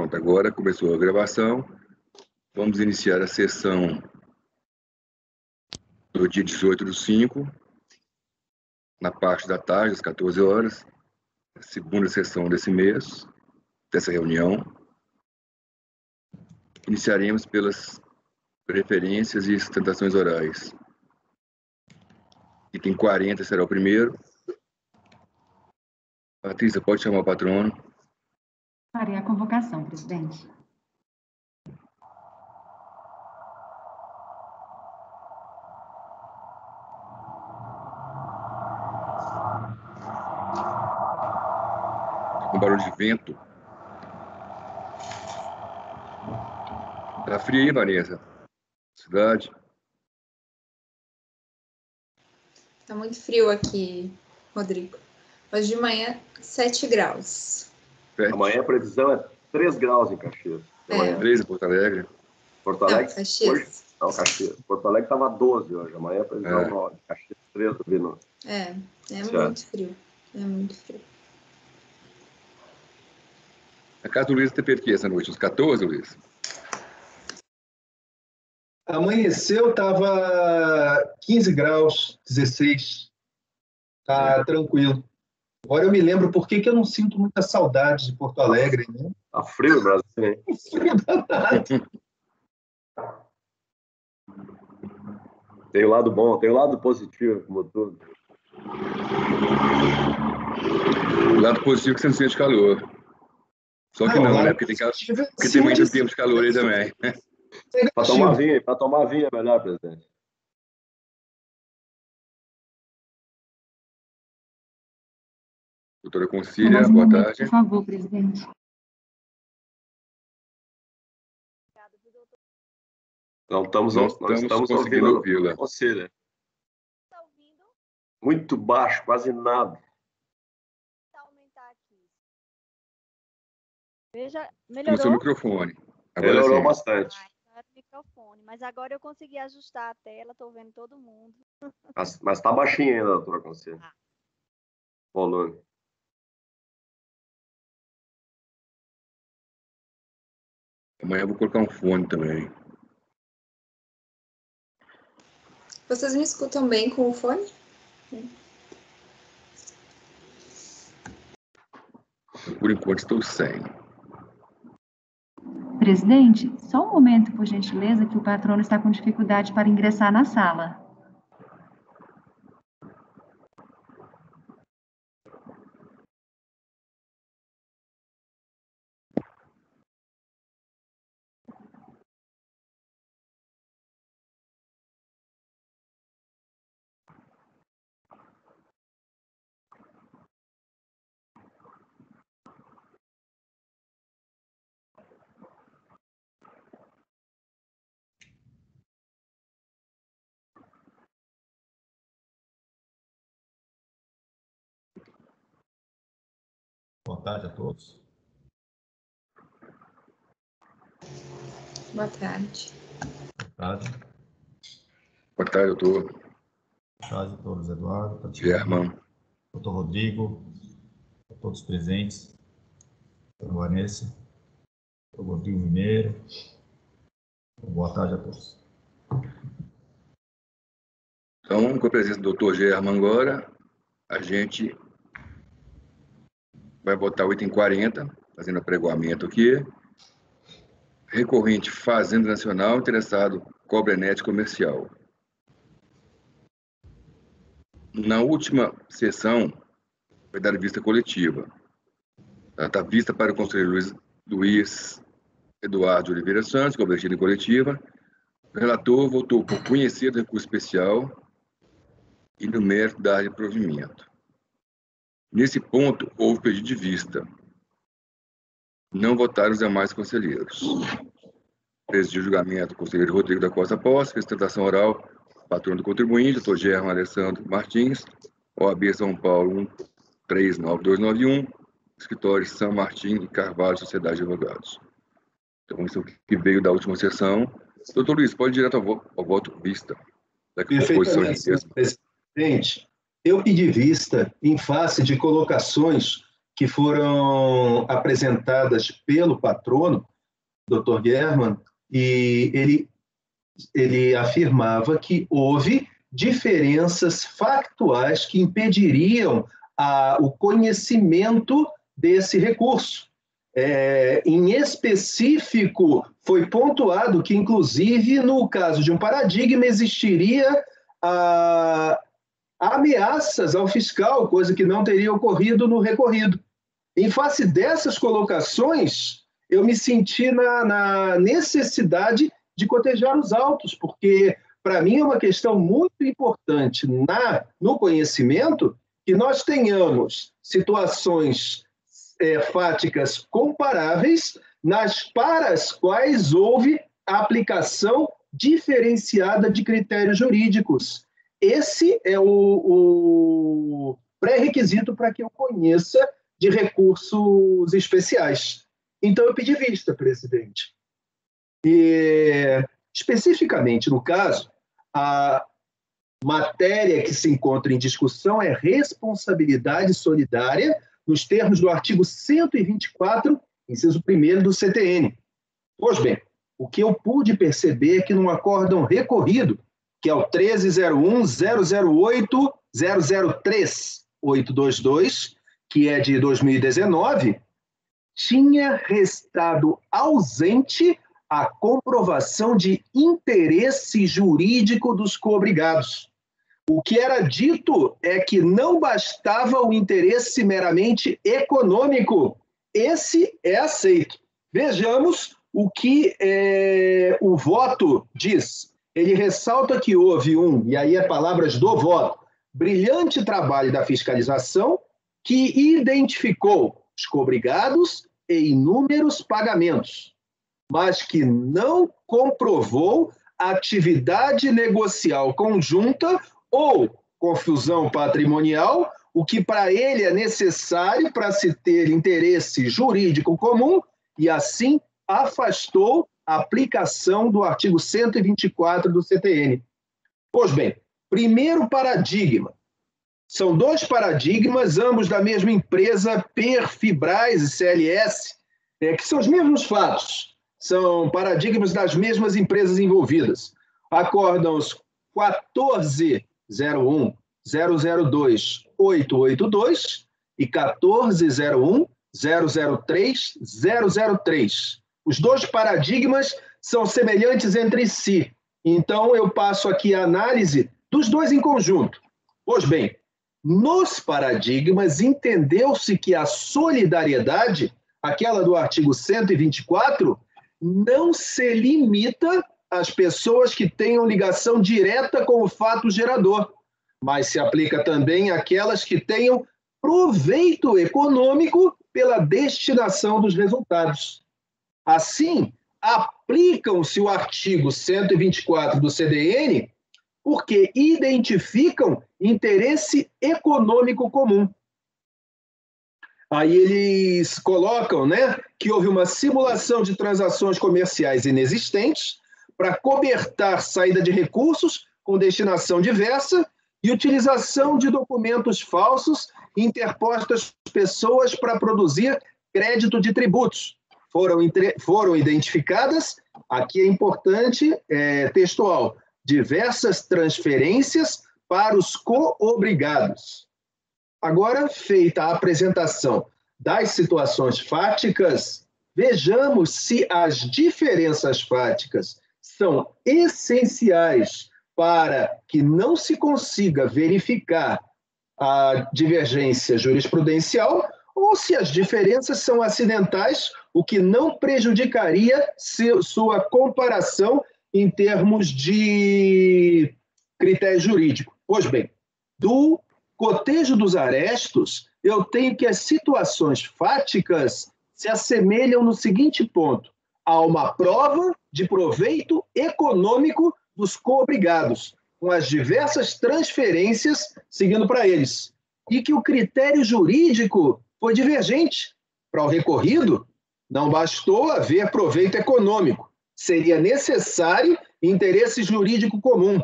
Pronto, agora começou a gravação. Vamos iniciar a sessão do dia 18/5, na parte da tarde, às 14 horas, a segunda sessão desse mês, dessa reunião. Iniciaremos pelas preferências e sustentações orais. Item 40 será o primeiro. Patrícia, pode chamar o patrono. Farei a convocação, presidente. Com barulho de vento. Tá frio aí, Vanessa? Cidade? Tá muito frio aqui, Rodrigo. Hoje de manhã, 7 graus. Amanhã a previsão é 3 graus em Caxias. 3 em Porto Alegre. Porto Alegre? Não, Caxias. Hoje? Não, Caxias. Porto Alegre estava 12 hoje. Amanhã a previsão é 9. Caxias 13, eu vi no... É certo. Muito frio. É muito frio. A casa do Luiz teve aqui essa noite, uns 14, Luiz? Amanheceu, estava 15 graus, 16. Tá tranquilo. Agora eu me lembro por que eu não sinto muita saudade de Porto Alegre, né? Tá frio no Brasil, hein? Frio danado. Tem o lado bom, tem o lado positivo, como tudo. O lado positivo é que você não sente calor. Só que não, né? Porque tem muito tempo de calor aí também. Para tomar vinho é melhor, presidente. Doutora Concília, boa tarde. Por favor, presidente. Não estamos conseguindo ouvi-la. Concília. Muito baixo, quase nada. Vou aumentar aqui. Veja, No melhorou? seu microfone. Agora Melhorou sim. bastante. Não era o microfone, mas agora eu consegui ajustar a tela, estou vendo todo mundo. Mas está baixinho ainda, doutora Concília. Volume. Amanhã eu vou colocar um fone também. Vocês me escutam bem com o fone? Por enquanto estou sem. Presidente, só um momento, por gentileza, que o patrono está com dificuldade para ingressar na sala. Boa tarde a todos. Boa tarde. Boa tarde. Boa tarde, doutor. Boa tarde a todos, Eduardo, Tatiana, Germán, doutor Rodrigo, a todos os presentes, doutor Vanessa, doutor Rodrigo Mineiro. Boa tarde a todos. Então, com a presença do doutor Germán agora, a gente vai botar o item 40, fazendo apregoamento aqui. Recorrente Fazenda Nacional, interessado Cobrenet Comercial. Na última sessão, foi dada vista coletiva. Ela está vista para o conselheiro Luiz Eduardo de Oliveira Santos, convertido em coletiva. O relator votou por conhecer do recurso especial e no mérito da área de provimento. Nesse ponto, houve pedido de vista. Não votaram os demais conselheiros. Presidiu o julgamento o conselheiro Rodrigo da Costa Posse, sustentação oral, patrono do contribuinte, doutor Germán Alessandro Martins, OAB São Paulo 139291, escritório São Martim de Carvalho, Sociedade de Advogados. Então, isso que veio da última sessão. Doutor Luiz, pode ir direto ao voto vista. Perfeitamente, senhor presidente. Eu pedi vista em face de colocações que foram apresentadas pelo patrono, Dr. German, e ele afirmava que houve diferenças factuais que impediriam o conhecimento desse recurso. Em específico, foi pontuado que, inclusive, no caso de um paradigma, existiria ameaças ao fiscal, coisa que não teria ocorrido no recorrido. Em face dessas colocações, eu me senti na necessidade de cotejar os autos, porque, para mim, é uma questão muito importante no conhecimento que nós tenhamos situações fáticas comparáveis para as quais houve a aplicação diferenciada de critérios jurídicos. Esse é o pré-requisito para que eu conheça de recursos especiais. Então, eu pedi vista, presidente. E, especificamente, no caso, a matéria que se encontra em discussão é responsabilidade solidária, nos termos do artigo 124, inciso 1º do CTN. Pois bem, o que eu pude perceber é que num acórdão recorrido, que é o 1301-008-003-822, que é de 2019, tinha restado ausente a comprovação de interesse jurídico dos coobrigados. O que era dito é que não bastava o interesse meramente econômico. Esse é aceito. Vejamos o que o voto diz. Ele ressalta que houve e aí é palavras do voto, brilhante trabalho da fiscalização que identificou os coobrigados e inúmeros pagamentos, mas que não comprovou atividade negocial conjunta ou confusão patrimonial, o que para ele é necessário para se ter interesse jurídico comum e, assim, afastou a aplicação do artigo 124 do CTN. Pois bem, primeiro paradigma. São dois paradigmas, ambos da mesma empresa, Perfibras e CLS, que são os mesmos fatos. São paradigmas das mesmas empresas envolvidas. Acórdãos 1401-002-882 e 1401-003-003. Os dois paradigmas são semelhantes entre si. Então, eu passo aqui a análise dos dois em conjunto. Pois bem, nos paradigmas, entendeu-se que a solidariedade, aquela do artigo 124, não se limita às pessoas que tenham ligação direta com o fato gerador, mas se aplica também àquelas que tenham proveito econômico pela destinação dos resultados. Assim, aplicam-se o artigo 124 do CDN porque identificam interesse econômico comum. Aí eles colocam, que houve uma simulação de transações comerciais inexistentes para cobertar saída de recursos com destinação diversa e utilização de documentos falsos interpostas por pessoas para produzir crédito de tributos. Foram identificadas, aqui é importante, textual, diversas transferências para os coobrigados. Agora, feita a apresentação das situações fáticas, vejamos se as diferenças fáticas são essenciais para que não se consiga verificar a divergência jurisprudencial ou se as diferenças são acidentais, o que não prejudicaria sua comparação em termos de critério jurídico. Pois bem, do cotejo dos arestos, eu tenho que as situações fáticas se assemelham no seguinte ponto: há uma prova de proveito econômico dos coobrigados, com as diversas transferências seguindo para eles, e que o critério jurídico foi divergente. Para o recorrido, não bastou haver proveito econômico, seria necessário interesse jurídico comum,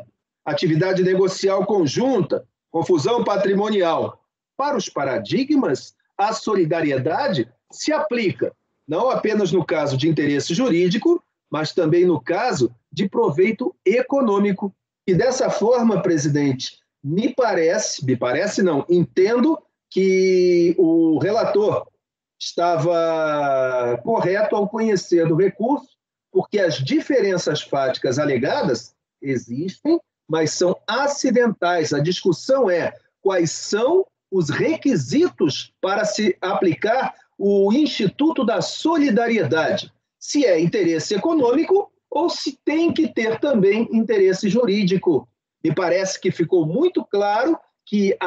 atividade negocial conjunta, confusão patrimonial. Para os paradigmas, a solidariedade se aplica não apenas no caso de interesse jurídico, mas também no caso de proveito econômico. E dessa forma, presidente, entendo que o relator estava correto ao conhecer do recurso, porque as diferenças fáticas alegadas existem, mas são acidentais. A discussão é quais são os requisitos para se aplicar o Instituto da Solidariedade, se é interesse econômico ou se tem que ter também interesse jurídico. Me parece que ficou muito claro que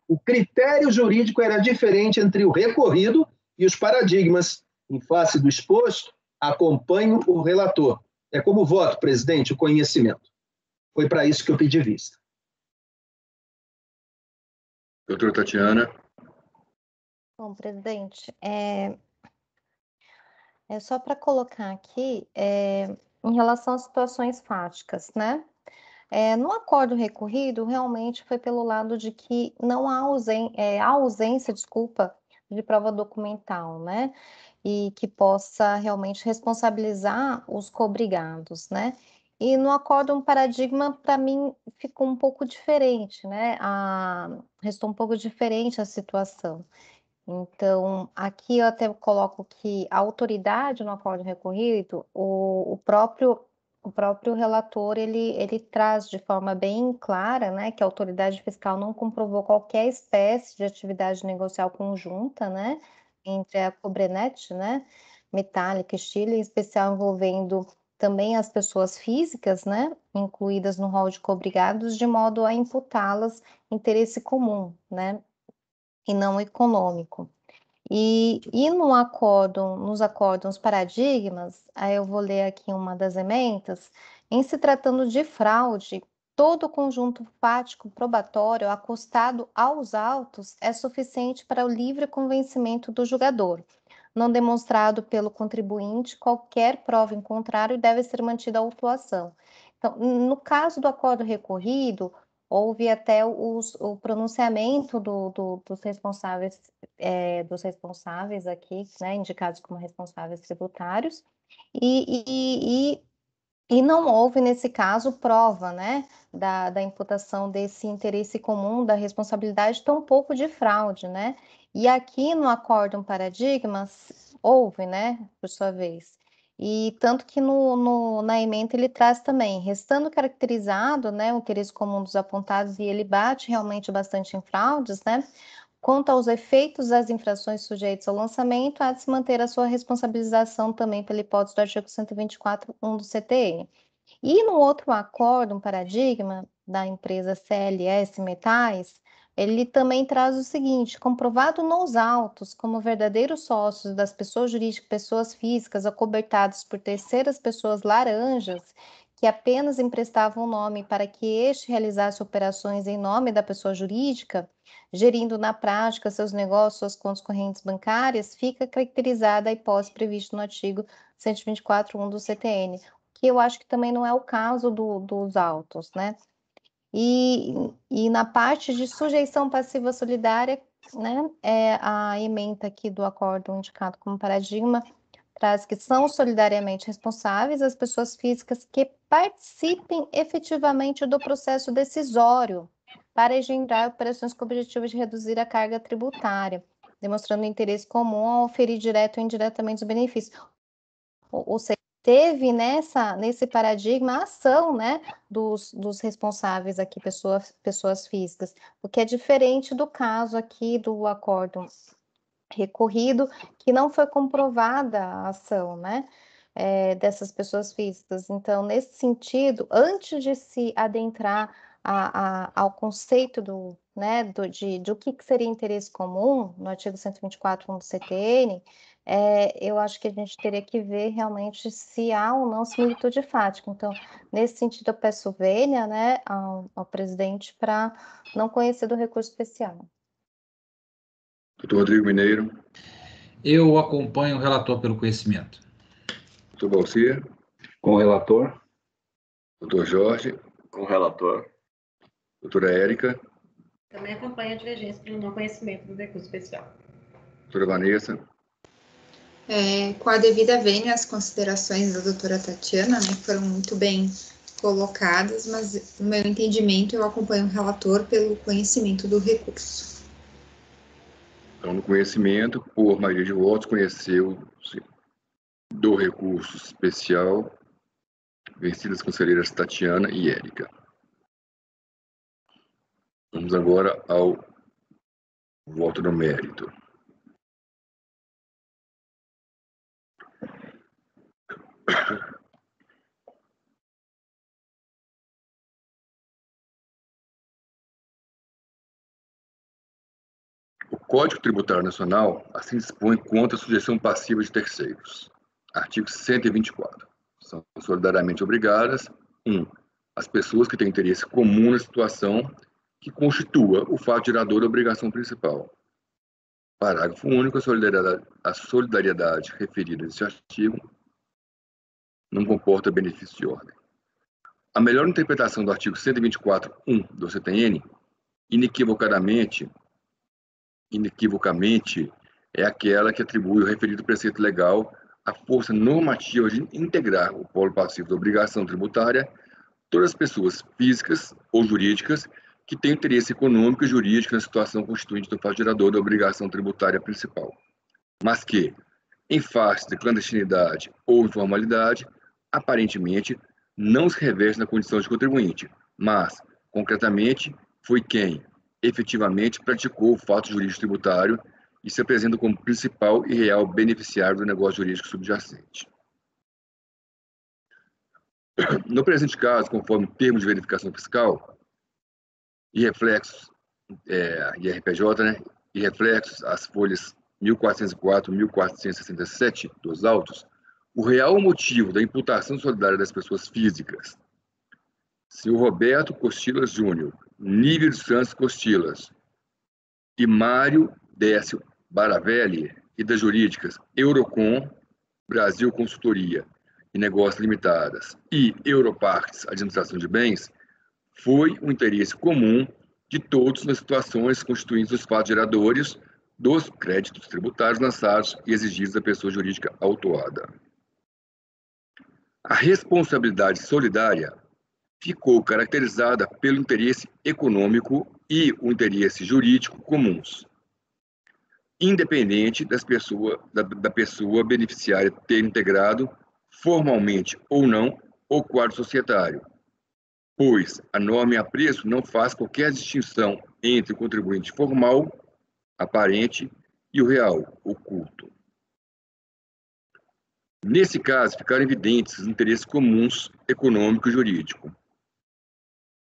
o critério jurídico era diferente entre o recorrido e os paradigmas. Em face do exposto, acompanho o relator. É como voto, presidente, o conhecimento. Foi para isso que eu pedi vista. Doutora Tatiana. Bom, presidente, é só para colocar aqui, em relação às situações fáticas, né? No acordo recorrido, realmente foi pelo lado de que não há ausência, de prova documental, né? E que possa realmente responsabilizar os cobrigados, né? E no acordo um paradigma, para mim, ficou um pouco diferente, né? Restou um pouco diferente a situação. Então, aqui eu até coloco que a autoridade no acordo recorrido, o próprio relator, ele traz de forma bem clara, né, que a autoridade fiscal não comprovou qualquer espécie de atividade negocial conjunta, né, entre a Cobranet, né, Metálica e Chile, em especial envolvendo também as pessoas físicas, né, incluídas no rol de cobrigados, de modo a imputá-las interesse comum, né, e não econômico. E nos acórdons paradigmas, aí eu vou ler aqui uma das ementas, em se tratando de fraude, todo o conjunto fático probatório acostado aos autos é suficiente para o livre convencimento do julgador. Não demonstrado pelo contribuinte, qualquer prova em contrário deve ser mantida a autuação. Então, no caso do acordo recorrido, houve até o pronunciamento dos responsáveis aqui, né, indicados como responsáveis tributários, e não houve, nesse caso, prova, né, da imputação desse interesse comum, da responsabilidade, tampouco de fraude, né? E aqui no acórdão paradigmas, houve, né, por sua vez. E tanto que na ementa ele traz também, restando caracterizado, né, o interesse comum dos apontados, e ele bate realmente bastante em fraudes, né? Quanto aos efeitos das infrações sujeitas ao lançamento, há de se manter a sua responsabilização também pela hipótese do artigo 124.1 do CTN. E no outro acordo, um paradigma da empresa CLS Metais, ele também traz o seguinte: comprovado nos autos como verdadeiros sócios das pessoas jurídicas, pessoas físicas, acobertados por terceiras pessoas laranjas, que apenas emprestavam o nome para que este realizasse operações em nome da pessoa jurídica, gerindo na prática seus negócios, suas contas correntes bancárias, fica caracterizada a hipótese prevista no artigo 124.1 do CTN, que eu acho que também não é o caso dos autos, né? E na parte de sujeição passiva solidária, né, a ementa aqui do acordo indicado como paradigma traz que são solidariamente responsáveis as pessoas físicas que participem efetivamente do processo decisório para engendrar operações com o objetivo de reduzir a carga tributária, demonstrando interesse comum a oferir direto ou indiretamente os benefícios. Ou seja, teve nesse paradigma a ação, né, dos responsáveis aqui, pessoas físicas, o que é diferente do caso aqui do acordo recorrido, que não foi comprovada a ação, né, dessas pessoas físicas. Então, nesse sentido, antes de se adentrar ao conceito do que seria interesse comum, no artigo 124.1 do CTN, eu acho que a gente teria que ver realmente se há ou não similitude fática. Então, nesse sentido, eu peço vênia, né, ao presidente para não conhecer do recurso especial. Doutor Rodrigo Mineiro. Eu acompanho o relator pelo conhecimento. Doutor Balcia. Com o relator. Doutor Jorge. Com o relator. Doutora Érica. Também acompanho a divergência pelo não conhecimento do recurso especial. Doutora Vanessa. Com a devida vênia, as considerações da doutora Tatiana, né, foram muito bem colocadas, mas no meu entendimento eu acompanho o relator pelo conhecimento do recurso. Então, no conhecimento, por maioria de votos, conheceu-se do recurso especial, vencidas as conselheiras Tatiana e Érica. Vamos agora ao voto no mérito. O Código Tributário Nacional assim dispõe contra a sujeição passiva de terceiros. Artigo 124. São solidariamente obrigadas: 1. As pessoas que têm interesse comum na situação que constitua o fato gerador da obrigação principal. Parágrafo único. A solidariedade referida neste artigo não comporta benefício de ordem. A melhor interpretação do artigo 124.1 do CTN, inequivocamente, é aquela que atribui o referido preceito legal a força normativa de integrar o polo passivo da obrigação tributária todas as pessoas físicas ou jurídicas que têm interesse econômico e jurídico na situação constituinte do fato gerador da obrigação tributária principal, mas que, em face de clandestinidade ou informalidade, aparentemente não se reveste na condição de contribuinte, mas, concretamente, foi quem efetivamente praticou o fato jurídico tributário e se apresenta como principal e real beneficiário do negócio jurídico subjacente. No presente caso, conforme o termo de verificação fiscal e reflexos, IRPJ, né, e reflexos às folhas 1404 e 1467 dos autos, o real motivo da imputação solidária das pessoas físicas, senhor Roberto Costilas Júnior, Nível Santos Costilas e Mário Décio Baravelli, e das jurídicas Eurocom, Brasil Consultoria e Negócios Limitadas e Europartes Administração de Bens, foi o interesse comum de todos nas situações constituintes os fatos geradores dos créditos tributários lançados e exigidos da pessoa jurídica autuada. A responsabilidade solidária ficou caracterizada pelo interesse econômico e o interesse jurídico comuns, independente da pessoa beneficiária ter integrado, formalmente ou não, o quadro societário, pois a norma em apreço não faz qualquer distinção entre o contribuinte formal, aparente, e o real, oculto. Nesse caso, ficaram evidentes os interesses comuns econômico e jurídico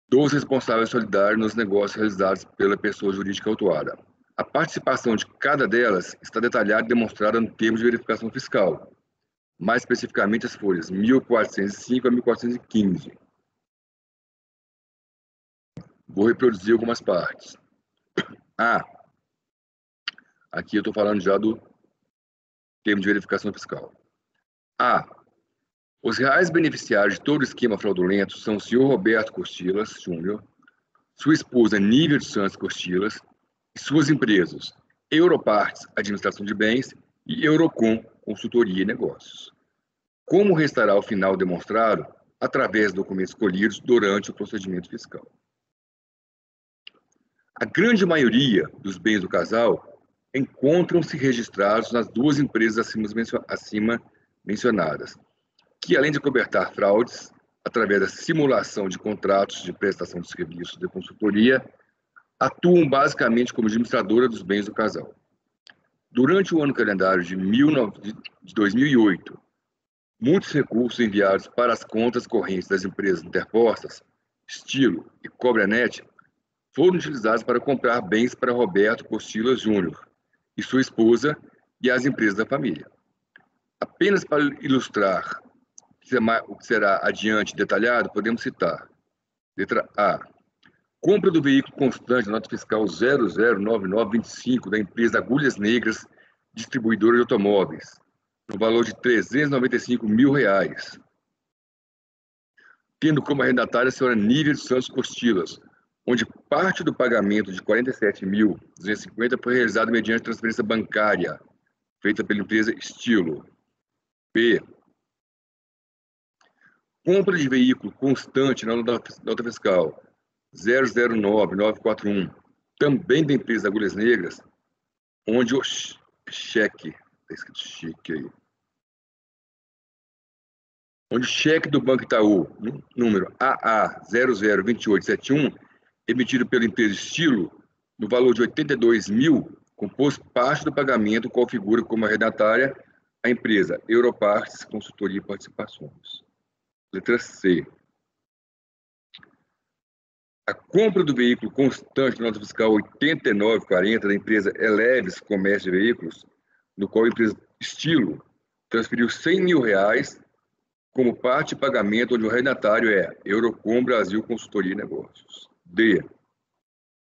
dos responsáveis solidários nos negócios realizados pela pessoa jurídica autuada. A participação de cada delas está detalhada e demonstrada no termo de verificação fiscal, mais especificamente as folhas 1405 a 1415. Vou reproduzir algumas partes. Aqui eu estou falando já do termo de verificação fiscal. Os reais beneficiários de todo o esquema fraudulento são o senhor Roberto Costilas Júnior, sua esposa Nível Santos Costilas e suas empresas Europartes Administração de Bens e Eurocom Consultoria e Negócios. Como restará ao final demonstrado através de documentos colhidos durante o procedimento fiscal. A grande maioria dos bens do casal encontram-se registrados nas duas empresas acima mencionadas, que, além de cobertar fraudes, através da simulação de contratos de prestação de serviços de consultoria, atuam basicamente como administradora dos bens do casal. Durante o ano calendário de 2008, muitos recursos enviados para as contas correntes das empresas interpostas, Estilo e Cobranet, foram utilizados para comprar bens para Roberto Costilas Júnior e sua esposa e as empresas da família. Apenas para ilustrar o que será adiante detalhado, podemos citar: letra A. Compra do veículo constante da nota fiscal 009925 da empresa Agulhas Negras, distribuidora de automóveis, no valor de R$ 395 mil, tendo como arrendatária a senhora Nível Santos Costilas, onde parte do pagamento de R$ 47.250 foi realizado mediante transferência bancária feita pela empresa Estilo. B. Compra de veículo constante na nota fiscal 009941, também da empresa Agulhas Negras, onde o cheque, está escrito cheque aí, onde o cheque do Banco Itaú, número AA002871, emitido pela empresa Estilo, no valor de 82.000, compôs parte do pagamento, configura como arrendatária a empresa Europarts Consultoria e Participações. Letra C. A compra do veículo constante na nota fiscal 8940 da empresa Eleves Comércio de Veículos, no qual a empresa Estilo transferiu R$100.000 como parte de pagamento, onde o arrendatário é Eurocom Brasil Consultoria e Negócios. D.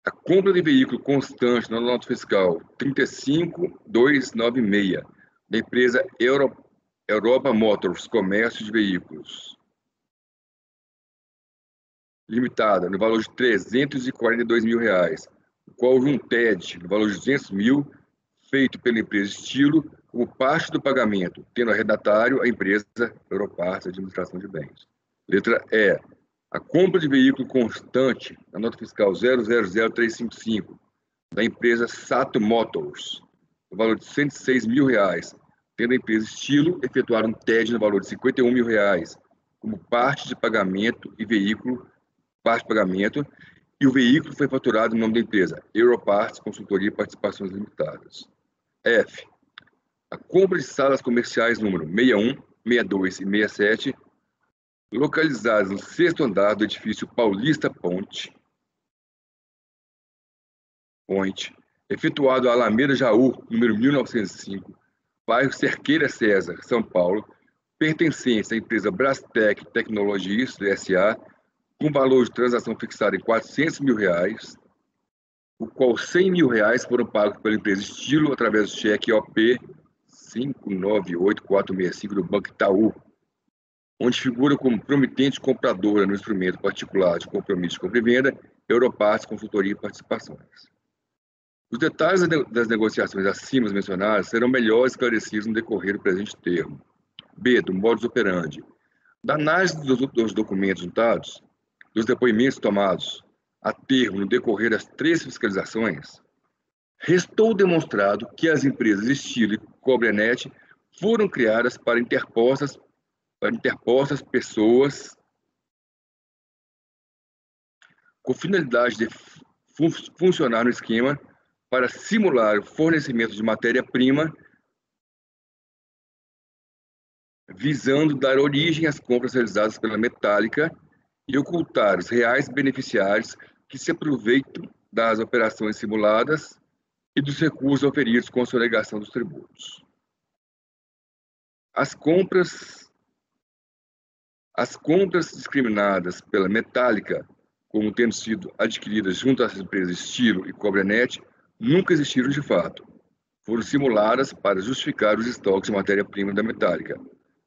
A compra de veículo constante na nota fiscal 35296 da empresa Europa Motors Comércio de Veículos Limitada, no valor de R$342.000, o qual houve um TED no valor de R$200.000, feito pela empresa Estilo, como parte do pagamento, tendo arrendatário a empresa Europarts Administração de Bens. Letra E. A compra de veículo constante na nota fiscal 000355 da empresa Sato Motors, no valor de R$106.000, tendo a empresa Estilo efetuado um TED no valor de R$51.000, como parte de pagamento e veículo, parte de pagamento, e o veículo foi faturado em nome da empresa Europarts Consultoria e Participações Limitadas. F. A compra de salas comerciais número 61, 62 e 67, localizadas no 6º andar do edifício Paulista Point, efetuado a Alameda Jaú, número 1905, bairro Cerqueira César, São Paulo, pertencente à empresa Brastec Tecnologias, S.A., com valor de transação fixado em R$400.000, o qual R$100.000 foram pagos pela empresa Estilo através do cheque OP 598465 do Banco Itaú, onde figura como promitente compradora no instrumento particular de compromisso de compra e venda, Europarts Consultoria e Participações. Os detalhes das negociações acima mencionadas serão melhor esclarecidos no decorrer do presente termo. B. Do modus operandi. Da análise dos documentos juntados, dos depoimentos tomados a termo no decorrer das 3 fiscalizações, restou demonstrado que as empresas Estilo e Cobrenet foram criadas para interpostas pessoas com finalidade de funcionar no esquema para simular o fornecimento de matéria-prima, visando dar origem às compras realizadas pela Metálica e ocultar os reais beneficiários que se aproveitam das operações simuladas e dos recursos oferidos com a sonegação dos tributos. As compras discriminadas pela Metálica, como tendo sido adquiridas junto às empresas Estilo e Cobrenet, nunca existiram de fato. Foram simuladas para justificar os estoques de matéria-prima da Metálica,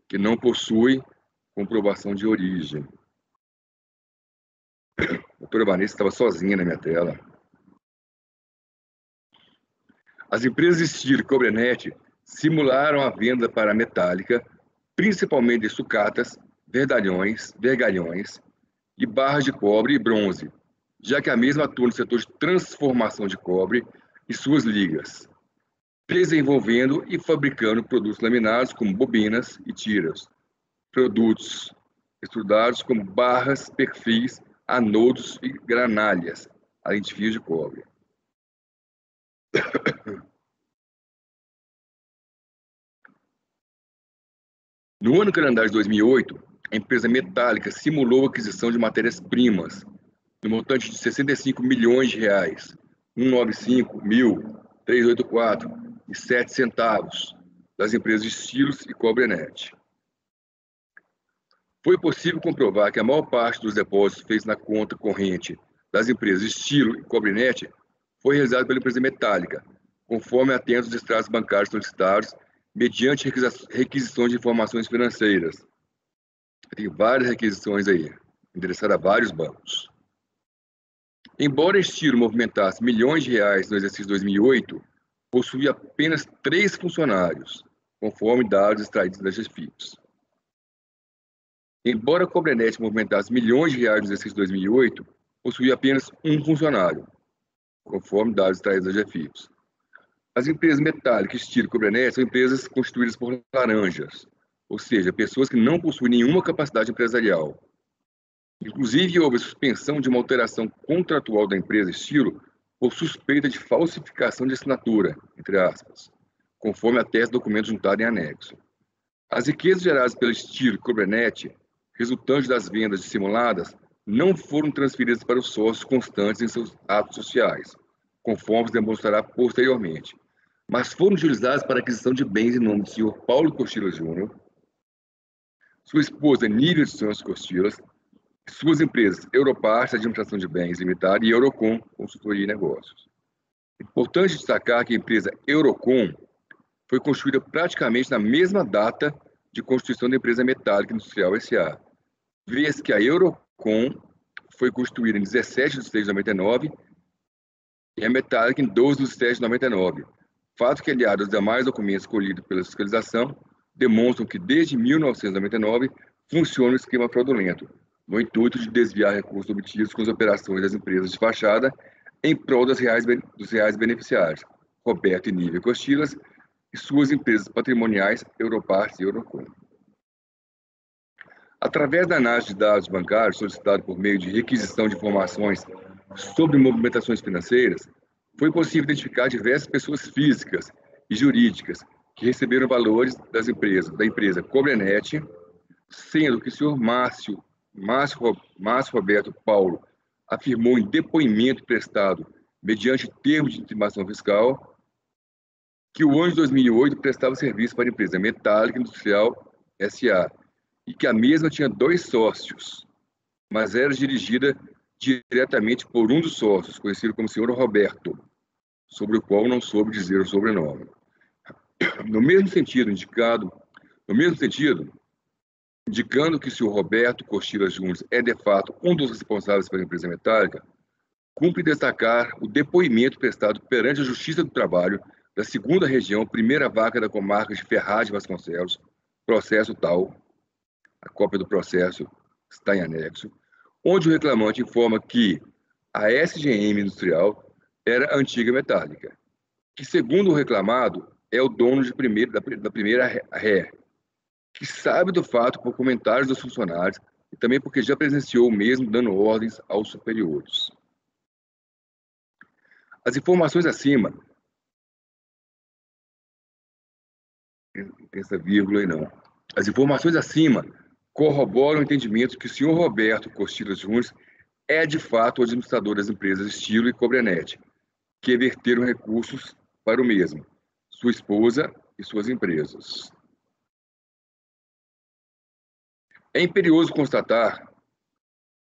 que não possui comprovação de origem. A doutora Vanessa estava sozinha na minha tela. As empresas Estilo e Cobrenet simularam a venda para a Metálica, principalmente de sucatas, vergalhões e barras de cobre e bronze, já que a mesma atua no setor de transformação de cobre e suas ligas, desenvolvendo e fabricando produtos laminados como bobinas e tiras, produtos estudados como barras, perfis, anodos e granalhas, além de fios de cobre. No ano calendário de 2008, a empresa Metálica simulou a aquisição de matérias-primas no montante de R$65 milhões, 195.384,07 centavos, das empresas Estilos e Cobrenet. Foi possível comprovar que a maior parte dos depósitos feitos na conta corrente das empresas Estilo e Cobrenet foi realizado pela empresa Metálica, conforme atenta os extratos bancários solicitados, mediante requisições de informações financeiras. Tem várias requisições aí, endereçadas a vários bancos. Embora Estilo movimentasse milhões de reais no exercício 2008, possui apenas 3 funcionários, conforme dados extraídos da GFIPS. Embora a Cobrenet movimentasse milhões de reais no exercício de 2008, possuía apenas 1 funcionário, conforme dados extraídos da GFIPS. As empresas metálicas estilo Cobrenet são empresas constituídas por laranjas, ou seja, pessoas que não possuem nenhuma capacidade empresarial. Inclusive, houve suspensão de uma alteração contratual da empresa estilo por suspeita de falsificação de assinatura, entre aspas, conforme atesta documento juntado em anexo. As riquezas geradas pelo estilo Cobrenet, resultantes das vendas dissimuladas, não foram transferidas para os sócios constantes em seus atos sociais, conforme se demonstrará posteriormente, mas foram utilizadas para a aquisição de bens em nome do senhor Paulo Costilas Júnior, sua esposa Nívia dos Santos Costilas, suas empresas Europarts, Administração de Bens Limitada, e Eurocom, Consultoria e Negócios. É importante destacar que a empresa Eurocom foi construída praticamente na mesma data de constituição da empresa Metálica Industrial S.A., vez que a Eurocom foi constituída em 17 de 6 de 99 e a Metálica em 12 de 7 de 99. Fato que, aliado aos demais documentos colhidos pela fiscalização, demonstram que desde 1999 funciona o esquema fraudulento, no intuito de desviar recursos obtidos com as operações das empresas de fachada em prol dos reais beneficiários, Roberto e Nívia Costilas, e suas empresas patrimoniais Europarts e Eurocom. Através da análise de dados bancários solicitada por meio de requisição de informações sobre movimentações financeiras, foi possível identificar diversas pessoas físicas e jurídicas que receberam valores da empresa Cobrenet, sendo que o senhor Márcio Roberto Paulo afirmou em depoimento prestado mediante termo de intimação fiscal que o ano de 2008 prestava serviço para a empresa Metálica Industrial S.A. e que a mesma tinha 2 sócios, mas era dirigida diretamente por um dos sócios, conhecido como senhor Roberto, sobre o qual não soube dizer o sobrenome. No mesmo sentido, indicando que o senhor Roberto Costilas Júnior é, de fato, um dos responsáveis pela empresa metálica, cumpre destacar o depoimento prestado perante a Justiça do Trabalho da 2ª Região, primeira vaca da comarca de Ferraz de Vasconcelos, processo tal, a cópia do processo está em anexo, onde o reclamante informa que a SGM Industrial era a antiga metálica, que, segundo o reclamado, é o dono da primeira ré, que sabe do fato por comentários dos funcionários e também porque já presenciou o mesmo dando ordens aos superiores. As informações acima, tem essa vírgula aí não, as informações acima corroboram o entendimento que o senhor Roberto Costilas Júnior é de fato o administrador das empresas Estilo e Cobrenet, que verteram recursos para o mesmo, sua esposa e suas empresas. É imperioso constatar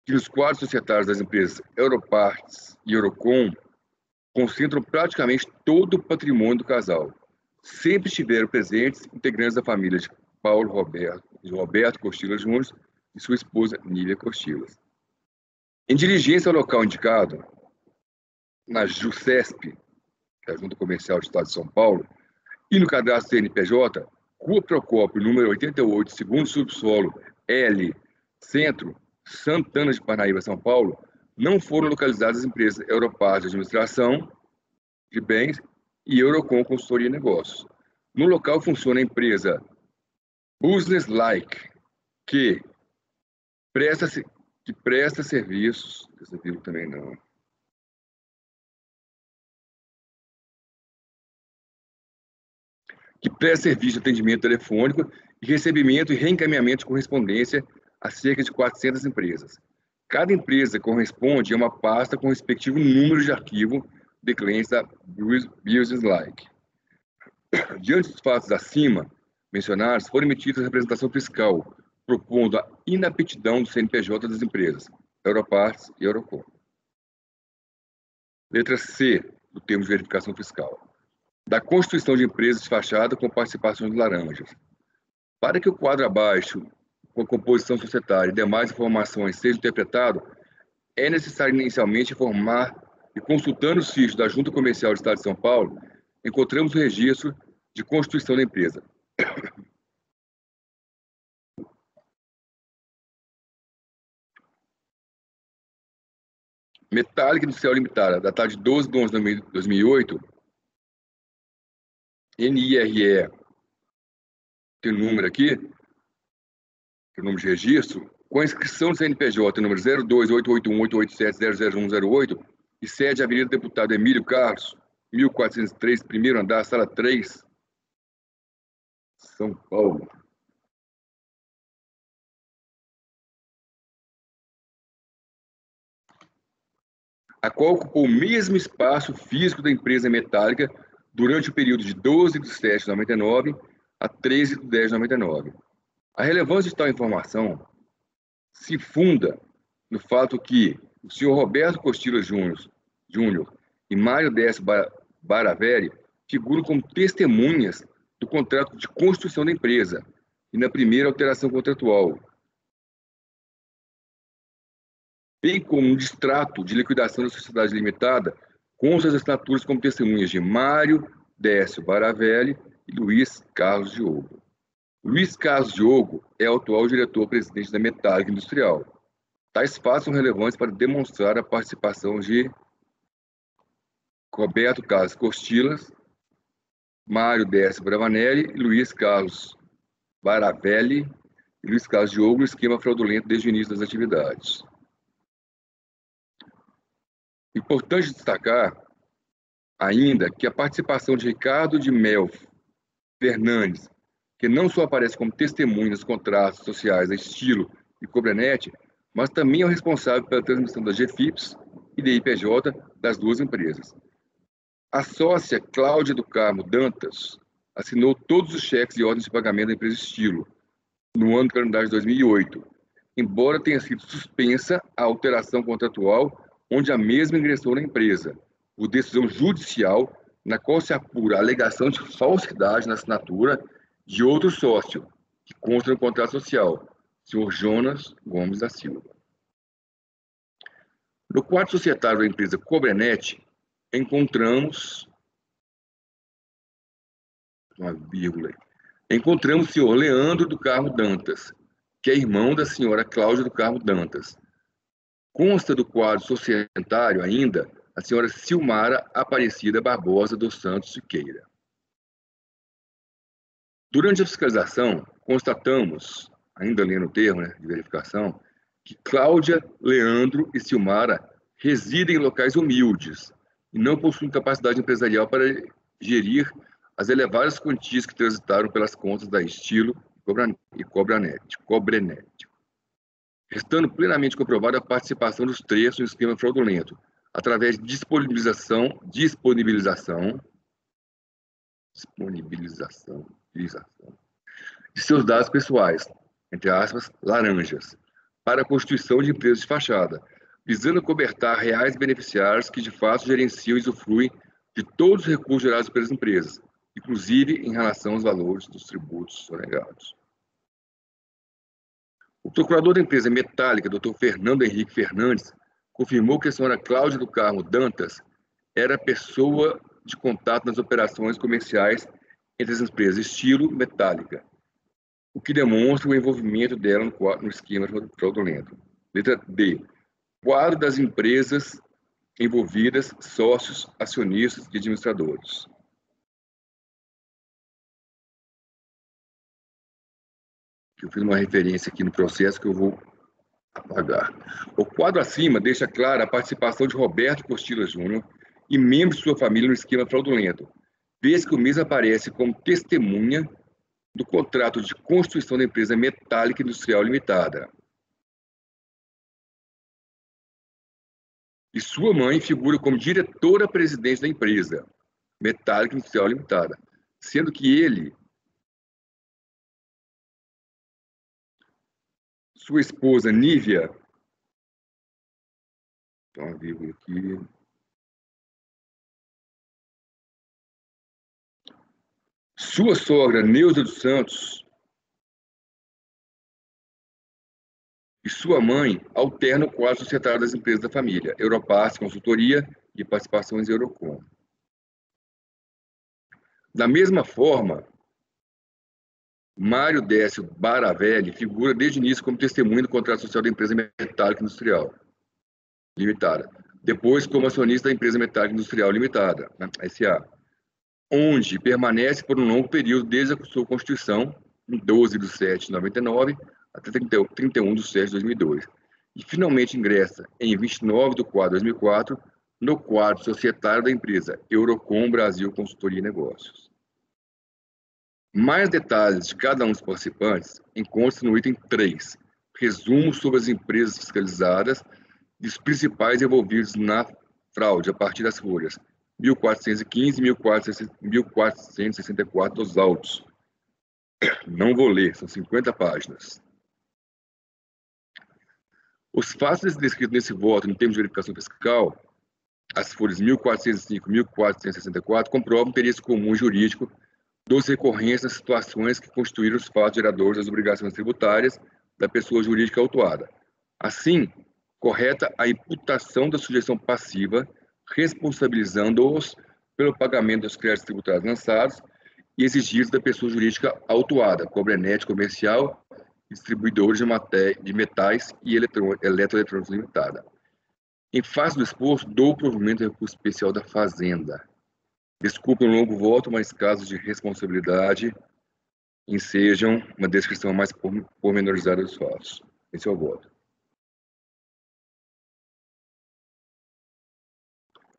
que os quadros societários das empresas Europarts e Eurocom concentram praticamente todo o patrimônio do casal. Sempre estiveram presentes integrantes da família de Paulo Roberto Costilas Júnior e sua esposa Nívia Costilas. Em diligência ao local indicado, na JUCESP, que é a Junta Comercial do Estado de São Paulo, e no cadastro CNPJ, Rua Procópio, número 88, segundo subsolo L, Centro, Santana de Parnaíba, São Paulo, não foram localizadas as empresas Europarts de Administração de Bens e Eurocom Consultoria e Negócios. No local funciona a empresa Business Like, que presta serviços, esse vírgula também não, que presta serviço de atendimento telefônico e recebimento e reencaminhamento de correspondência a cerca de 400 empresas. Cada empresa corresponde a uma pasta com o respectivo número de arquivo de clientes da Business Like. Diante dos fatos acima mencionados, foram emitidas a representação fiscal, propondo a inaptidão do CNPJ das empresas, Europarts e Eurocom. Letra C, do termo de verificação fiscal. Da constituição de empresas de fachada com participação de laranjas. Para que o quadro abaixo, com a composição societária e demais informações seja interpretado, é necessário inicialmente informar e, consultando os fichos da Junta Comercial do Estado de São Paulo, encontramos o registro de constituição da empresa. Metálica Industrial Limitada, datada de 12 de 11 de 2008, NIRE, tem o número aqui, tem o número de registro, com a inscrição do CNPJ, número 02881887000108, e sede Avenida Deputado Emílio Carlos, 1403, primeiro andar, sala 3, São Paulo. A qual ocupou o mesmo espaço físico da empresa metálica durante o período de 12 de 7 de 99 a 13 de 10 de 99. A relevância de tal informação se funda no fato que o senhor Roberto Costila Júnior e Mário Décio Baravelli figuram como testemunhas do contrato de constituição da empresa e na primeira alteração contratual, bem como um distrato de liquidação da sociedade limitada com suas assinaturas como testemunhas de Mário Décio Baravelli e Luiz Carlos Diogo. Luiz Carlos Diogo é o atual diretor-presidente da Metálica Industrial. Tais fatos são relevantes para demonstrar a participação de Roberto Carlos Costilas, Mário Décio Bravanelli e Luiz Carlos Baravelli e Luiz Carlos Diogo no esquema fraudulento desde o início das atividades. Importante destacar ainda que a participação de Ricardo de Mel Fernandes, que não só aparece como testemunha nos contratos sociais da Estilo e Cobranet, mas também é o responsável pela transmissão das GFIPs e DIPJ das duas empresas. A sócia Cláudia do Carmo Dantas assinou todos os cheques e ordens de pagamento da empresa Estilo no ano do calendário de 2008, embora tenha sido suspensa a alteração contratual onde a mesma ingressou na empresa, por decisão judicial, na qual se apura a alegação de falsidade na assinatura de outro sócio, que consta no contrato social, senhor Jonas Gomes da Silva. No quadro societário da empresa Cobranet, encontramos o senhor Leandro do Carmo Dantas, que é irmão da senhora Cláudia do Carmo Dantas. Consta do quadro societário ainda a senhora Silmara Aparecida Barbosa dos Santos Siqueira. Durante a fiscalização, constatamos, ainda lendo o termo de verificação, que Cláudia, Leandro e Silmara residem em locais humildes e não possuem capacidade empresarial para gerir as elevadas quantias que transitaram pelas contas da Estilo e Cobranet, restando plenamente comprovada a participação dos três no esquema fraudulento, através de disponibilização de seus dados pessoais, entre aspas, laranjas, para a constituição de empresas de fachada, visando cobertar reais beneficiários que de fato gerenciam e usufruem de todos os recursos gerados pelas empresas, inclusive em relação aos valores dos tributos sonegados. O procurador da empresa metálica, Dr. Fernando Henrique Fernandes, confirmou que a senhora Cláudia do Carmo Dantas era a pessoa de contato nas operações comerciais entre as empresas Estilo e Metálica, o que demonstra o envolvimento dela no esquema fraudulento. Letra D. Quadro das empresas envolvidas, sócios, acionistas e administradores. Eu fiz uma referência aqui no processo que eu vou apagar. O quadro acima deixa clara a participação de Roberto Costila Júnior e membros de sua família no esquema fraudulento, vez que o mesmo aparece como testemunha do contrato de constituição da empresa Metálica Industrial Limitada. E sua mãe figura como diretora-presidente da empresa Metálica Industrial Limitada, sendo que ele, sua esposa Nívia, uma vírgula aqui, sua sogra Neuza dos Santos e sua mãe alternam o quadro societário das empresas da família, Europass, consultoria e participações Eurocom. Da mesma forma, Mário Décio Baravelli figura desde o início como testemunha do contrato social da empresa Metálica Industrial Limitada, depois como acionista da empresa Metálica Industrial Limitada, SA, onde permanece por um longo período desde a sua constituição, em 12 de 7 de 99 até 31 de 7 de 2002, e finalmente ingressa em 29 de 4 de 2004 no quadro societário da empresa Eurocom Brasil Consultoria e Negócios. Mais detalhes de cada um dos participantes encontram-se no item 3, resumo sobre as empresas fiscalizadas e os principais envolvidos na fraude a partir das folhas 1415 e 1464 dos autos. Não vou ler, são 50 páginas. Os fatos descritos nesse voto, em termos de verificação fiscal, as folhas 1405 e 1464, comprovam o interesse comum jurídico dos recorrentes nas situações que constituíram os fatos geradores das obrigações tributárias da pessoa jurídica autuada. Assim, correta a imputação da sujeição passiva, responsabilizando-os pelo pagamento dos créditos tributários lançados e exigidos da pessoa jurídica autuada, Cobrenet Comercial, distribuidores de metais e eletroeletrônicos limitada. Em face do exposto, dou o provimento do recurso especial da Fazenda. Desculpe um longo voto, mas casos de responsabilidade ensejam uma descrição mais pormenorizada dos fatos. Esse é o voto.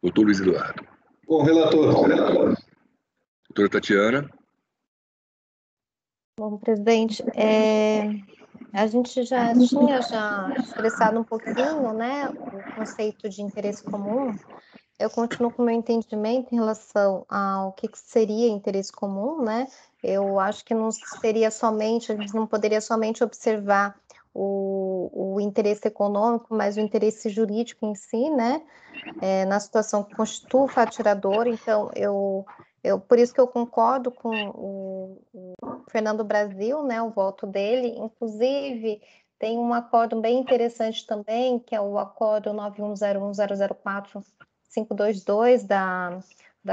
Doutor Luiz Eduardo. Com o relator. Doutora Tatiana. Bom, presidente, a gente já tinha expressado um pouquinho, né, o conceito de interesse comum. Eu continuo com o meu entendimento em relação ao que seria interesse comum, né? Eu acho que não seria somente, a gente não poderia somente observar o interesse econômico, mas o interesse jurídico em si, né? Na situação que constitui o fato gerador. Então, por isso que eu concordo com o Fernando Brasil, né? O voto dele. Inclusive, tem um acordo bem interessante também, que é o acordo 9101004-522 da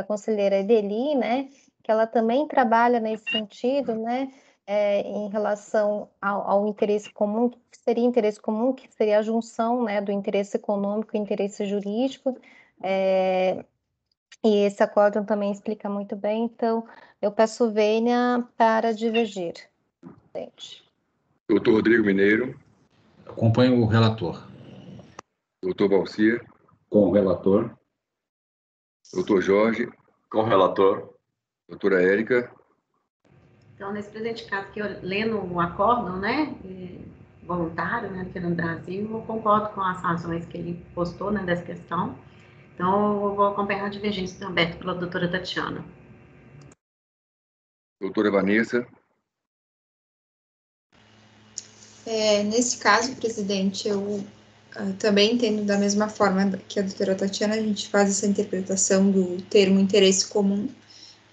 conselheira Edeli, né? Que ela também trabalha nesse sentido, né? Em relação ao interesse comum, que seria interesse comum, que seria a junção, né, do interesse econômico e interesse jurídico, e esse acordo também explica muito bem, então eu peço vênia para divergir. Doutor Rodrigo Mineiro. Acompanho o relator. Doutor Valcir. Com o relator. Doutor Jorge. Com o relator. Doutora Érica. Então, nesse presente caso, que eu lendo o acórdão, né, voluntário, né, aqui no Brasil, eu concordo com as razões que ele postou, né, dessa questão. Então, eu vou acompanhar a divergência aberta pela doutora Tatiana. Doutora Vanessa. Nesse caso, presidente, eu também entendo da mesma forma que a doutora Tatiana, a gente faz essa interpretação do termo interesse comum.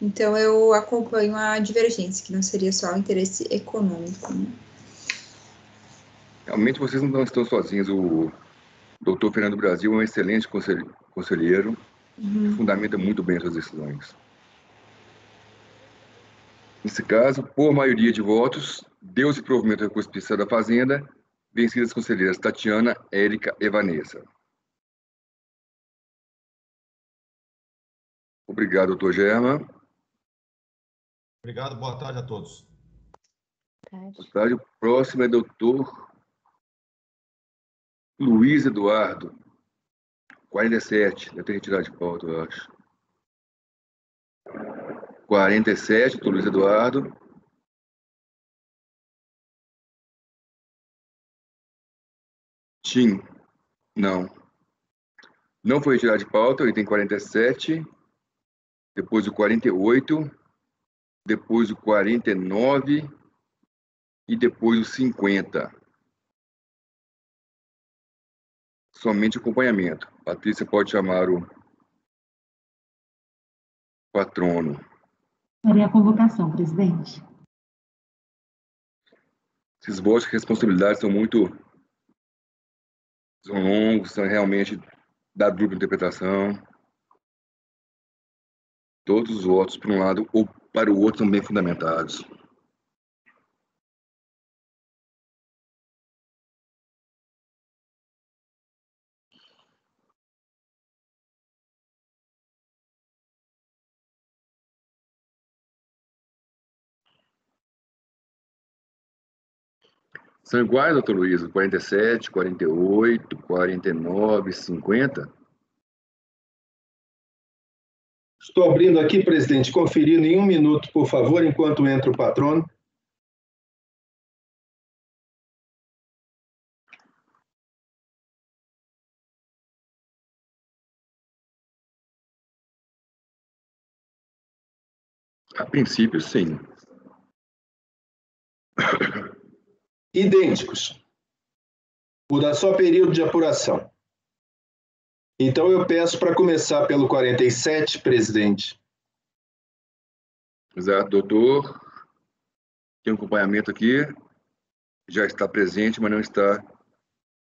Então, eu acompanho a divergência, que não seria só o interesse econômico. Né? Realmente, vocês não estão sozinhos. O doutor Fernando Brasil é um excelente conselheiro, que fundamenta muito bem suas decisões. Nesse caso, por maioria de votos, deu-se provimento ao recurso especial da Fazenda, vencidas as conselheiras Tatiana, Érica e Vanessa. Obrigado, doutor Germa. Obrigado, boa tarde a todos. Boa tarde. O próximo é doutor Luiz Eduardo, 47, deve ter retirado de pauta, eu acho. 47, doutor Luiz Eduardo. Tim, não. Não foi retirado de pauta, o item 47, depois o 48, depois o 49 e depois o 50. Somente acompanhamento. Patrícia pode chamar o patrono. Farei a convocação, presidente. Esses votos de responsabilidade são longos, são realmente da dupla interpretação. Todos os votos, por um lado, para o outro são bem fundamentados. São iguais, doutor Luiz, 47, 48, 49, 50? Estou abrindo aqui, presidente, conferindo em 1 minuto, por favor, enquanto entra o patrono. A princípio, sim. Idênticos. Muda só período de apuração. Então, eu peço para começar pelo 47, presidente. Exato, doutor. Tem um acompanhamento aqui. Já está presente, mas não está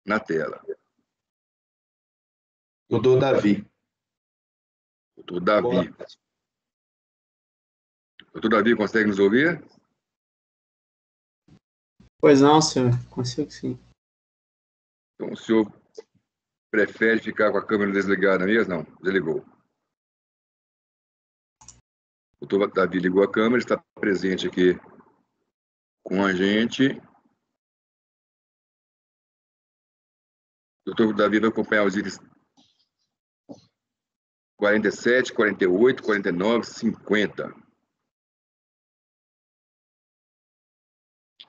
na tela. Doutor Davi. Doutor Davi. Doutor Davi, consegue nos ouvir? Pois não, senhor. Consigo sim. Então, o senhor prefere ficar com a câmera desligada mesmo? Não, desligou. O doutor Davi ligou a câmera, está presente aqui com a gente. O doutor Davi vai acompanhar os itens 47, 48, 49, 50.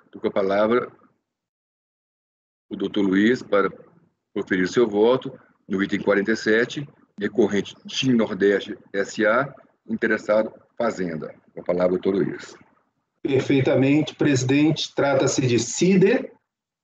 Estou com a palavra o doutor Luiz para proferir seu voto no item 47, decorrente TIM Nordeste S.A., interessado Fazenda. Com a palavra, doutor Luiz. Perfeitamente, presidente. Trata-se de CIDE. O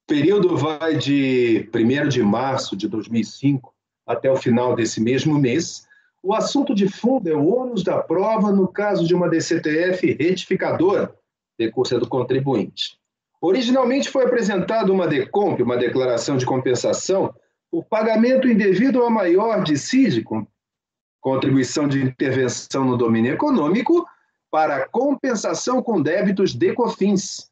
período vai de 1º de março de 2005 até o final desse mesmo mês. O assunto de fundo é o ônus da prova no caso de uma DCTF retificadora, decurso do contribuinte. Originalmente foi apresentada uma DECOMP, uma declaração de compensação, por pagamento indevido ao maior de CID, contribuição de intervenção no domínio econômico, para compensação com débitos de COFINS.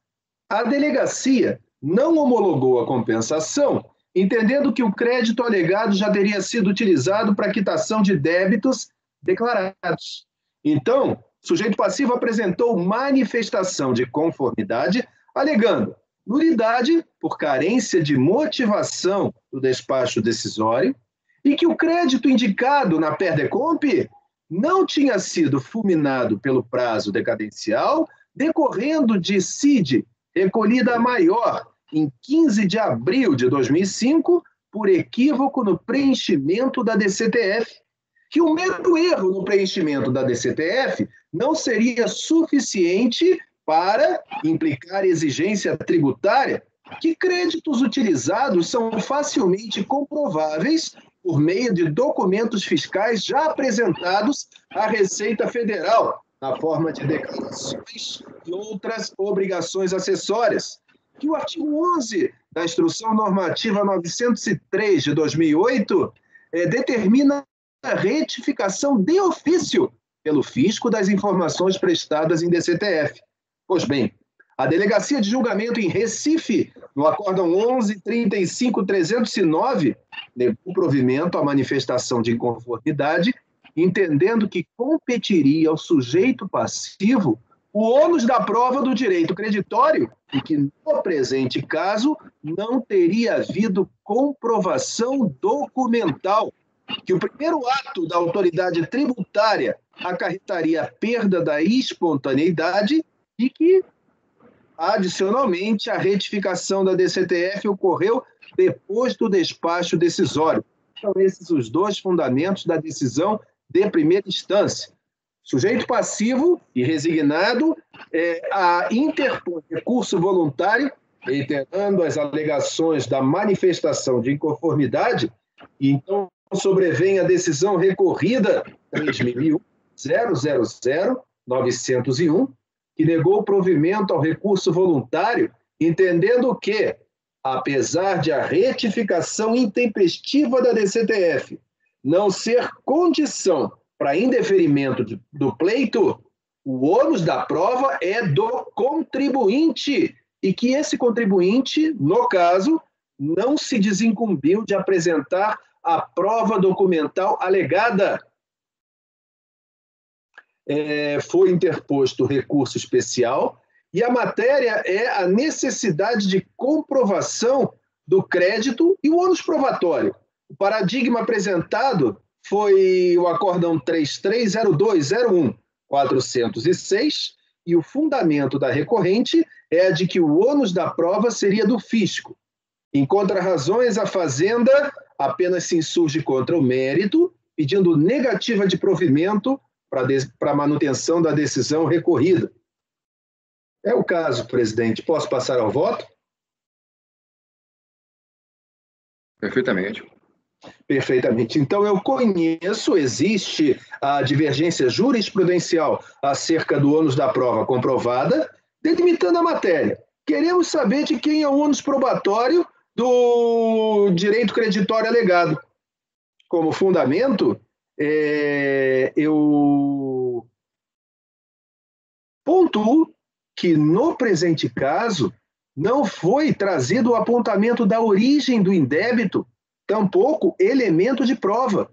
A delegacia não homologou a compensação, entendendo que o crédito alegado já teria sido utilizado para quitação de débitos declarados. Então, o sujeito passivo apresentou manifestação de conformidade, alegando nulidade por carência de motivação do despacho decisório e que o crédito indicado na PERDECOMP não tinha sido fulminado pelo prazo decadencial, decorrendo de CID recolhida maior em 15 de abril de 2005 por equívoco no preenchimento da DCTF, que o mero erro no preenchimento da DCTF não seria suficiente para implicar exigência tributária, que créditos utilizados são facilmente comprováveis por meio de documentos fiscais já apresentados à Receita Federal, na forma de declarações e outras obrigações acessórias, que o artigo 11 da Instrução Normativa 903 de 2008 determina a retificação de ofício pelo fisco das informações prestadas em DCTF. Pois bem, a Delegacia de Julgamento em Recife, no Acórdão 11.35.309, negou provimento à manifestação de inconformidade, entendendo que competiria ao sujeito passivo o ônus da prova do direito creditório e que, no presente caso, não teria havido comprovação documental, que o primeiro ato da autoridade tributária acarretaria a perda da espontaneidade e que, adicionalmente, a retificação da DCTF ocorreu depois do despacho decisório. São esses os dois fundamentos da decisão de primeira instância. Sujeito passivo e resignado a interpor recurso voluntário, reiterando as alegações da manifestação de inconformidade, e então sobrevém a decisão recorrida 3.000.901, que negou o provimento ao recurso voluntário, entendendo que, apesar de a retificação intempestiva da DCTF não ser condição para indeferimento do pleito, o ônus da prova é do contribuinte e que esse contribuinte, no caso, não se desincumbiu de apresentar a prova documental alegada. Foi interposto recurso especial e a matéria é a necessidade de comprovação do crédito e o ônus probatório. O paradigma apresentado foi o Acórdão 330201-406 e o fundamento da recorrente é a de que o ônus da prova seria do fisco. Em contra-razões, a Fazenda apenas se insurge contra o mérito, pedindo negativa de provimento para a manutenção da decisão recorrida. É o caso, presidente. Posso passar ao voto? Perfeitamente. Perfeitamente. Então, eu conheço, existe a divergência jurisprudencial acerca do ônus da prova comprovada, delimitando a matéria. Queremos saber de quem é o ônus probatório do direito creditório alegado. Como fundamento, eu pontuo que, no presente caso, não foi trazido o apontamento da origem do indébito, tampouco elemento de prova.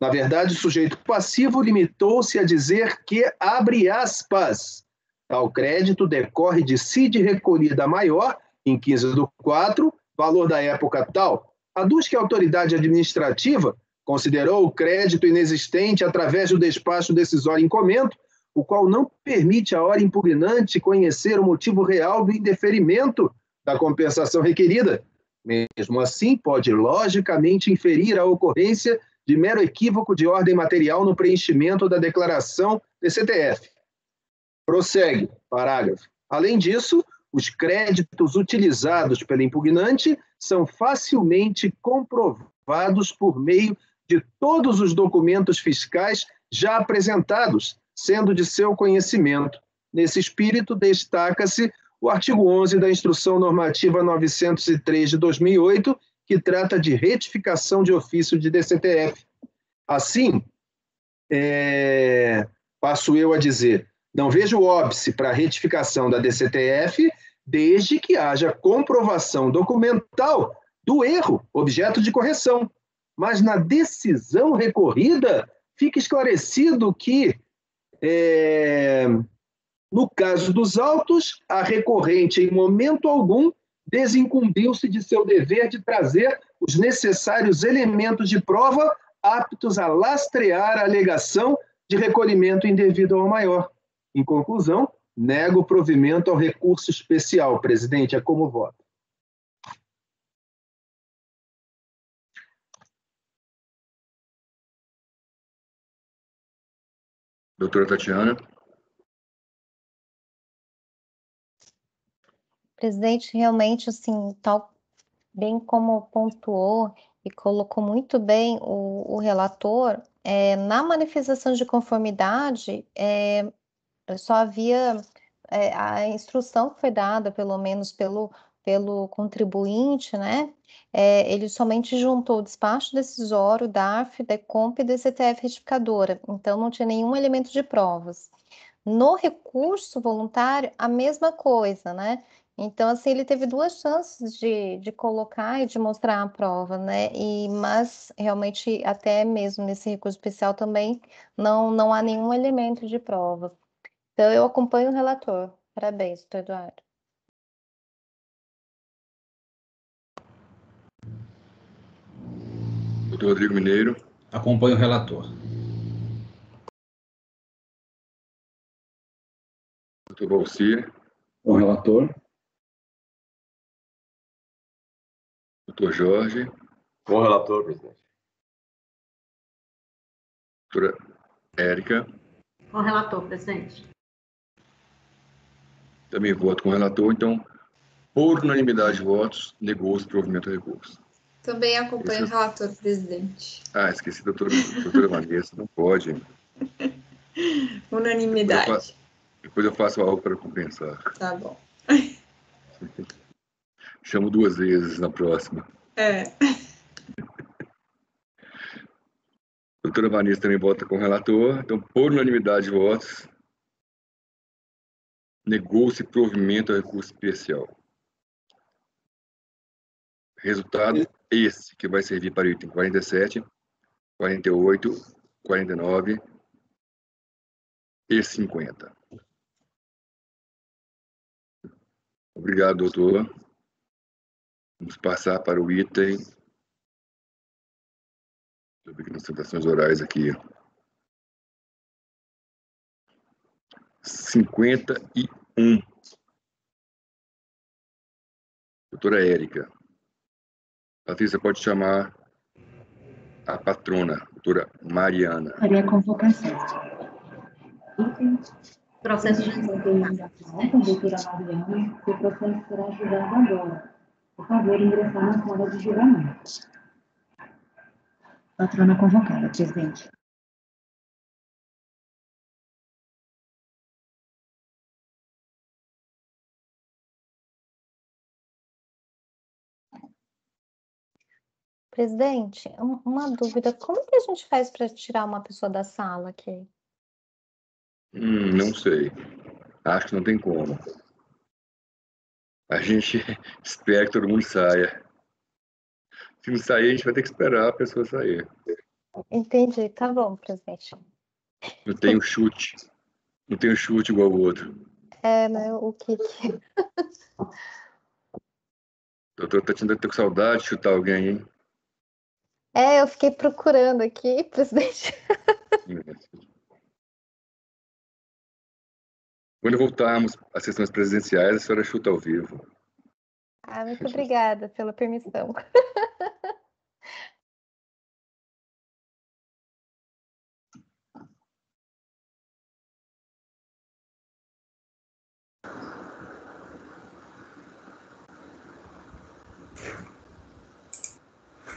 Na verdade, o sujeito passivo limitou-se a dizer que, abre aspas, tal crédito decorre de CID recolhida maior, em 15/4, valor da época tal. Aduz que a autoridade administrativa considerou o crédito inexistente através do despacho decisório em comento, o qual não permite à hora impugnante conhecer o motivo real do indeferimento da compensação requerida. Mesmo assim, pode logicamente inferir a ocorrência de mero equívoco de ordem material no preenchimento da declaração DCTF. Prossegue, parágrafo. Além disso, os créditos utilizados pela impugnante são facilmente comprovados por meio de todos os documentos fiscais já apresentados, sendo de seu conhecimento. Nesse espírito, destaca-se o artigo 11 da Instrução Normativa 903 de 2008, que trata de retificação de ofício de DCTF. Assim, passo eu a dizer, não vejo óbice para a retificação da DCTF, desde que haja comprovação documental do erro, objeto de correção. Mas na decisão recorrida, fica esclarecido que, no caso dos autos, a recorrente, em momento algum, desincumbiu-se de seu dever de trazer os necessários elementos de prova aptos a lastrear a alegação de recolhimento indevido ao maior. Em conclusão, nego o provimento ao recurso especial. Presidente, é como voto. Doutora Tatiana. Presidente, realmente, assim, tal, bem como pontuou e colocou muito bem o relator, na manifestação de conformidade, só havia a instrução que foi dada, pelo menos pelo contribuinte, né? Ele somente juntou o despacho decisório, DARF, DECOMP e DCTF retificadora, então não tinha nenhum elemento de provas. No recurso voluntário, a mesma coisa, né? Então, assim, ele teve duas chances de colocar e de mostrar a prova, né? Mas, realmente, até mesmo nesse recurso especial também, não há nenhum elemento de prova. Então, eu acompanho o relator. Parabéns, doutor Eduardo. Doutor Rodrigo Mineiro. Acompanho o relator. Doutor Valcir. O relator. Doutor Jorge. Com o relator, presidente. Doutora Érica. Com o relator, presidente. Também voto com o relator, então, por unanimidade de votos, negou-se o provimento do recurso. Também acompanho o relator, presidente. Esqueci, doutora Vanessa, não pode. Unanimidade. Depois eu faço algo para compensar. Tá bom. Chamo 2 vezes na próxima. Doutora Vanessa também vota com o relator, então, por unanimidade de votos, negou-se provimento ao recurso especial. Resultado esse, que vai servir para o item 47, 48, 49 e 50. Obrigado, doutor. Vamos passar para o item... Deixa eu ver aqui nas citações orais aqui. 51. Doutora Érica. Patrícia, pode chamar a patrona, doutora Mariana. Faria a convocação. Processo de Com a doutora Mariana, o processo será julgado agora. Por favor, ingressar na sala de julgamento. Patrona convocada, presidente. Presidente, uma dúvida. Como que a gente faz para tirar uma pessoa da sala aqui? Não sei. Acho que não tem como. A gente espera que todo mundo saia. Se não sair, a gente vai ter que esperar a pessoa sair. Entendi. Tá bom, presidente. Não tem um chute. Não tem um chute igual o outro. É, né? O que... Doutor Tatiana deve ter com saudade de chutar alguém, hein? É, eu fiquei procurando aqui, presidente. Quando voltarmos às sessões presenciais, a senhora chuta ao vivo. Ah, muito obrigada pela permissão.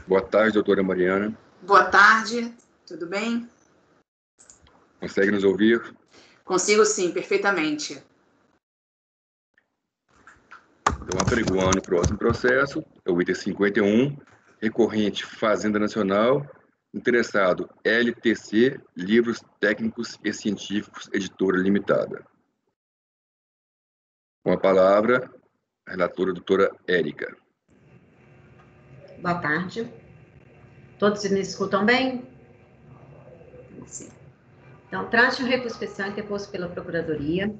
Boa tarde, doutora Mariana. Boa tarde, tudo bem? Consegue nos ouvir? Consigo sim, perfeitamente. Então, apregoando o próximo processo, é o item 51, recorrente Fazenda Nacional, interessado LTC, Livros Técnicos e Científicos, Editora Limitada. Com a palavra, a relatora doutora Érica. Boa tarde. Todos me escutam bem? Sim. Então, trate o recurso especial interposto pela Procuradoria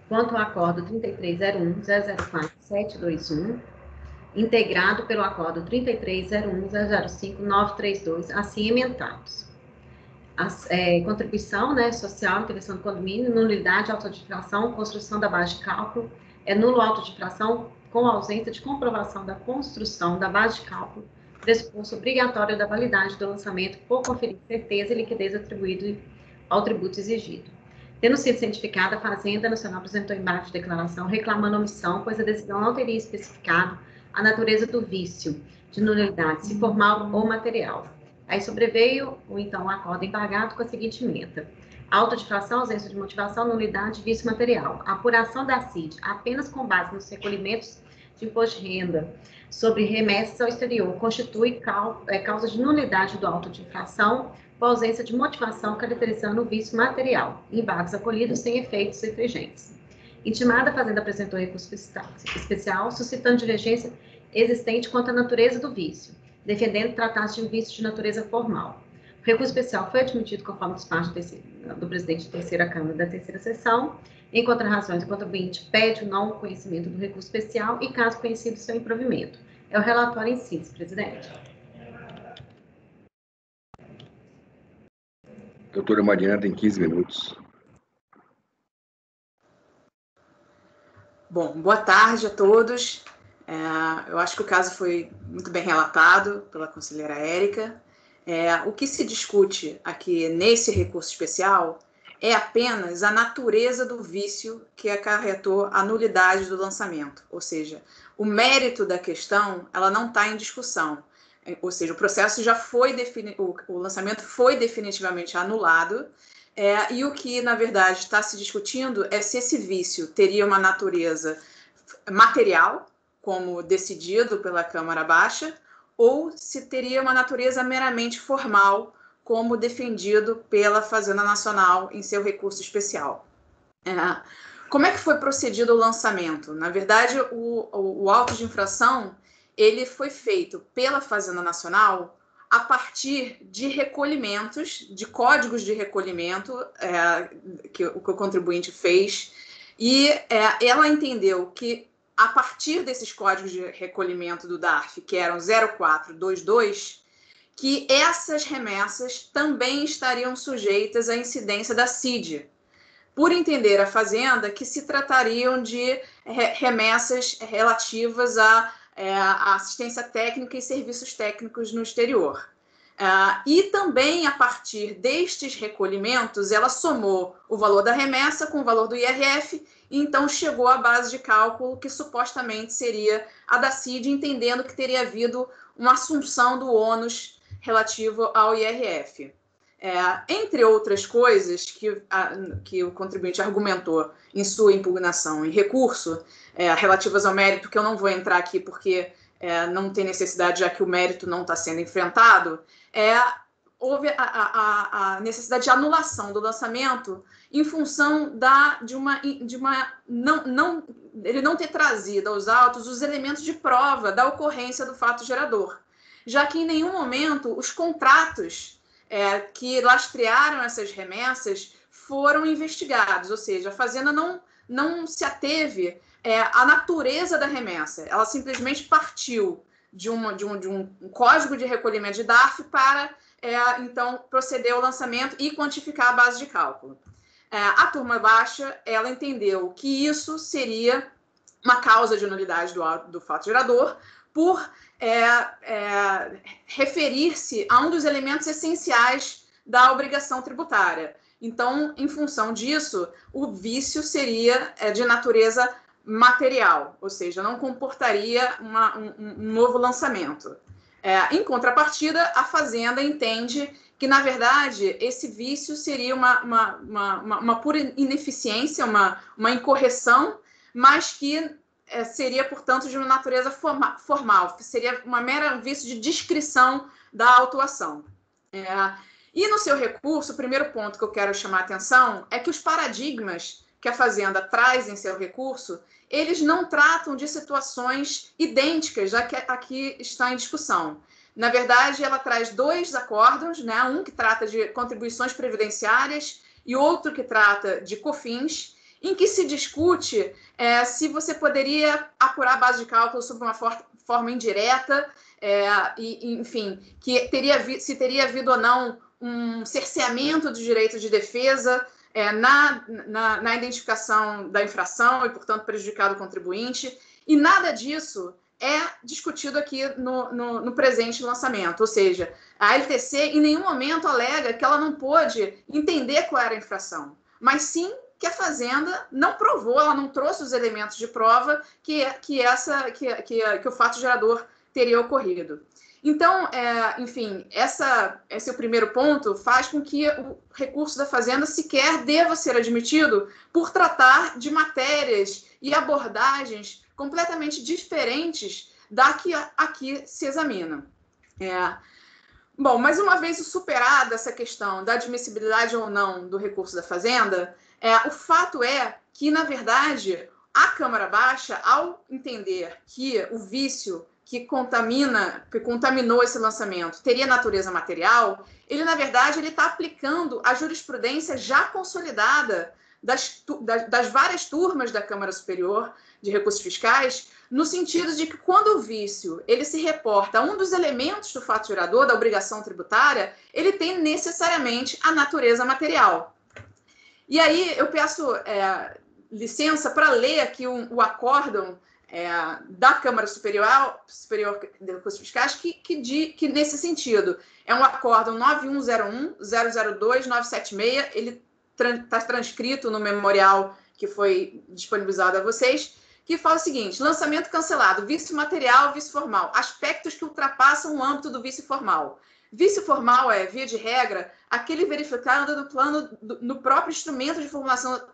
quanto ao acordo 3301-004-721, integrado pelo acordo 3301-005-932, assim emendados. Contribuição social, intervenção do condomínio, nulidade, auto de infração, construção da base de cálculo, nulo auto de infração com ausência de comprovação da construção da base de cálculo, pressuposto obrigatório da validade do lançamento por conferir certeza e liquidez atribuído ao tributo exigido. Tendo sido cientificada, a Fazenda Nacional apresentou embargo de declaração reclamando omissão, pois a decisão não teria especificado a natureza do vício de nulidade, se formal ou material. Aí sobreveio, então, o acordo embargado com a seguinte emenda: auto de infração, ausência de motivação, nulidade, vício material. A apuração da CID, apenas com base nos recolhimentos de imposto de renda sobre remessas ao exterior, constitui causa de nulidade do auto de infração, com ausência de motivação, caracterizando o vício material. Embargos acolhidos sem efeitos infringentes. Intimada, a Fazenda apresentou recurso especial, suscitando divergência existente quanto à natureza do vício, defendendo tratar-se de um vício de natureza formal. O recurso especial foi admitido conforme despacho do presidente da terceira Câmara da terceira sessão. Em contrarrazões, o contribuinte pede o não conhecimento do recurso especial e, caso conhecido, seu improvimento. É o relatório em síntese, presidente. Doutora Mariana tem 15 minutos. Bom, boa tarde a todos. Eu acho que o caso foi muito bem relatado pela conselheira Érica. O que se discute aqui nesse recurso especial é apenas a natureza do vício que acarretou a nulidade do lançamento, ou seja, o mérito da questão ela não está em discussão, ou seja, o processo já foi o lançamento foi definitivamente anulado, e o que na verdade está se discutindo é se esse vício teria uma natureza material, como decidido pela Câmara Baixa, ou se teria uma natureza meramente formal, como defendido pela Fazenda Nacional em seu recurso especial. Como é que foi procedido o lançamento? Na verdade, o auto de infração ele foi feito pela Fazenda Nacional a partir de recolhimentos, de códigos de recolhimento que o contribuinte fez, e ela entendeu que, a partir desses códigos de recolhimento do DARF, que eram 0422, que essas remessas também estariam sujeitas à incidência da CID, por entender a Fazenda que se tratariam de remessas relativas à assistência técnica e serviços técnicos no exterior. E também, a partir destes recolhimentos, ela somou o valor da remessa com o valor do IRF, e então chegou à base de cálculo que supostamente seria a da CID, entendendo que teria havido uma assunção do ônus relativo ao IRF. Entre outras coisas que o contribuinte argumentou em sua impugnação em recurso, relativas ao mérito, que eu não vou entrar aqui porque não tem necessidade, já que o mérito não está sendo enfrentado, houve a necessidade de anulação do lançamento em função ele não ter trazido aos autos os elementos de prova da ocorrência do fato gerador, já que em nenhum momento os contratos que lastrearam essas remessas foram investigados, ou seja, a Fazenda não se ateve à natureza da remessa, ela simplesmente partiu de um código de recolhimento de DARF para, então, proceder ao lançamento e quantificar a base de cálculo. A turma baixa, ela entendeu que isso seria uma causa de nulidade do fato gerador por referir-se a um dos elementos essenciais da obrigação tributária. Então, em função disso, o vício seria de natureza material, ou seja, não comportaria um novo lançamento. Em contrapartida, a Fazenda entende que, na verdade, esse vício seria uma pura ineficiência, uma incorreção, mas que seria, portanto, de uma natureza formal, seria uma mera vício de descrição da autuação. E no seu recurso, o primeiro ponto que eu quero chamar a atenção é que os paradigmas que a Fazenda traz em seu recurso, eles não tratam de situações idênticas, já que aqui está em discussão. Na verdade, ela traz dois acórdãos, né? Um que trata de contribuições previdenciárias e outro que trata de COFINS, em que se discute se você poderia apurar a base de cálculo sob uma forma indireta, enfim, se teria havido ou não um cerceamento do direito de defesa na identificação da infração e, portanto, prejudicado o contribuinte, e nada disso é discutido aqui no presente lançamento, ou seja, a LTC em nenhum momento alega que ela não pôde entender qual era a infração, mas sim que a Fazenda não provou, ela não trouxe os elementos de prova que o fato gerador teria ocorrido. Então, enfim, esse é o primeiro ponto, faz com que o recurso da Fazenda sequer deva ser admitido por tratar de matérias e abordagens completamente diferentes da que aqui se examina. Bom, mas uma vez superada essa questão da admissibilidade ou não do recurso da Fazenda, o fato é que, na verdade, a Câmara Baixa, ao entender que o vício que contaminou esse lançamento teria natureza material, ele, na verdade, ele está aplicando a jurisprudência já consolidada das várias turmas da Câmara Superior de Recursos Fiscais, no sentido de que, quando o vício ele se reporta a um dos elementos do fato gerador, da obrigação tributária, ele tem necessariamente a natureza material. E aí eu peço licença para ler aqui o acórdão da Câmara Superior de Recursos Fiscais, que nesse sentido é um acórdão 9101-002-976, ele está transcrito no memorial que foi disponibilizado a vocês, que fala o seguinte: lançamento cancelado, vício material, vício formal, aspectos que ultrapassam o âmbito do vício formal. Vício formal é, via de regra, aquele verificado no próprio instrumento de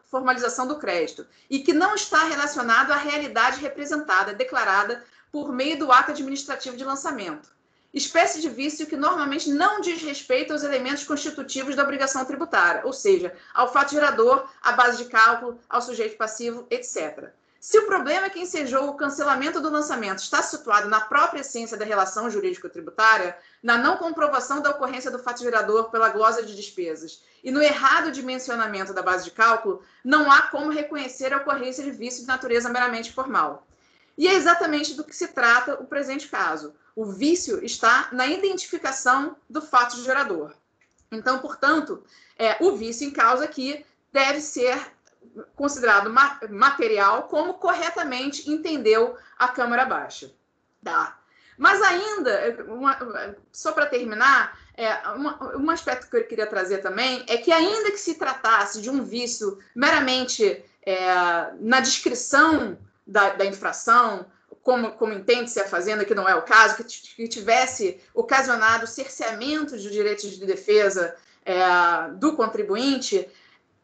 formalização do crédito e que não está relacionado à realidade representada, declarada por meio do ato administrativo de lançamento. espécie de vício que normalmente não diz respeito aos elementos constitutivos da obrigação tributária, ou seja, ao fato gerador, à base de cálculo, ao sujeito passivo, etc. Se o problema que ensejou o cancelamento do lançamento está situado na própria essência da relação jurídico-tributária, na não comprovação da ocorrência do fato gerador pela glosa de despesas e no errado dimensionamento da base de cálculo, não há como reconhecer a ocorrência de vício de natureza meramente formal. E é exatamente do que se trata o presente caso. O vício está na identificação do fato gerador. Então, portanto, o vício em causa aqui deve ser considerado material, como corretamente entendeu a Câmara Baixa. Tá. Mas ainda, só para terminar, um aspecto que eu queria trazer também é que ainda que se tratasse de um vício meramente na descrição da infração, como entende-se a Fazenda, que não é o caso, que tivesse ocasionado cerceamento de direitos de defesa do contribuinte,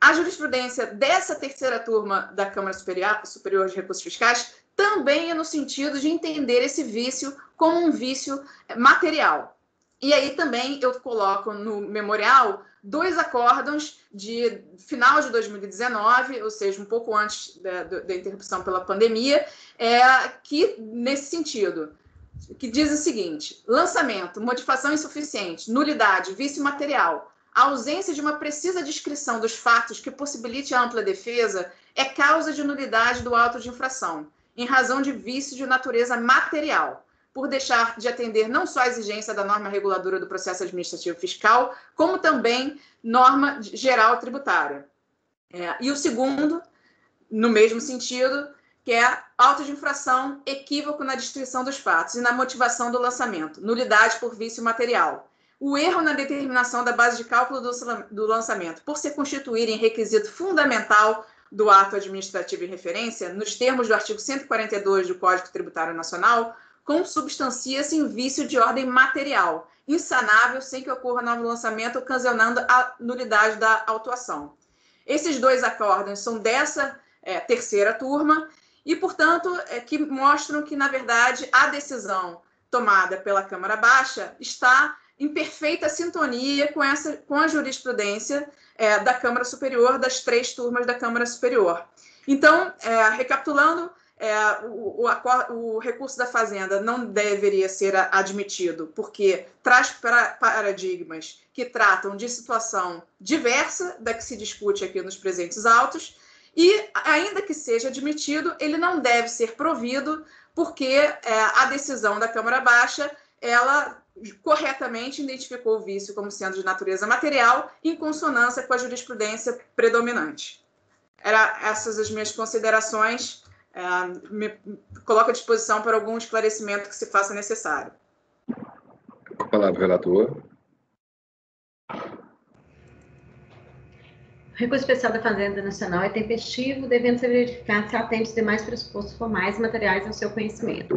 a jurisprudência dessa terceira turma da Câmara Superior de Recursos Fiscais também é no sentido de entender esse vício como um vício material. E aí também eu coloco no memorial 2 acórdãos de final de 2019, ou seja, um pouco antes da interrupção pela pandemia, que nesse sentido, que diz o seguinte: lançamento, motivação insuficiente, nulidade, vício material, a ausência de uma precisa descrição dos fatos que possibilite a ampla defesa é causa de nulidade do auto de infração, em razão de vício de natureza material, por deixar de atender não só a exigência da norma reguladora do processo administrativo fiscal, como também norma geral tributária. E o segundo, no mesmo sentido, que é auto de infração, equívoco na descrição dos fatos e na motivação do lançamento, nulidade por vício material. O erro na determinação da base de cálculo do lançamento, por se constituir em requisito fundamental do ato administrativo em referência, nos termos do artigo 142 do Código Tributário Nacional, consubstancia-se em vício de ordem material, insanável sem que ocorra novo lançamento, ocasionando a nulidade da autuação. Esses 2 acórdãos são dessa terceira turma e, portanto, que mostram que, na verdade, a decisão tomada pela Câmara Baixa está em perfeita sintonia com a jurisprudência da Câmara Superior, das 3 turmas da Câmara Superior. Então, recapitulando, o recurso da Fazenda não deveria ser admitido, porque traz paradigmas que tratam de situação diversa da que se discute aqui nos presentes autos, e, ainda que seja admitido, ele não deve ser provido, porque a decisão da Câmara Baixa, ela corretamente identificou o vício como sendo de natureza material, em consonância com a jurisprudência predominante. Eram essas as minhas considerações. Me coloco à disposição para algum esclarecimento que se faça necessário. Com a palavra, relator. O recurso especial da Fazenda Nacional é tempestivo, devendo ser verificado se atende os demais pressupostos formais e materiais ao seu conhecimento.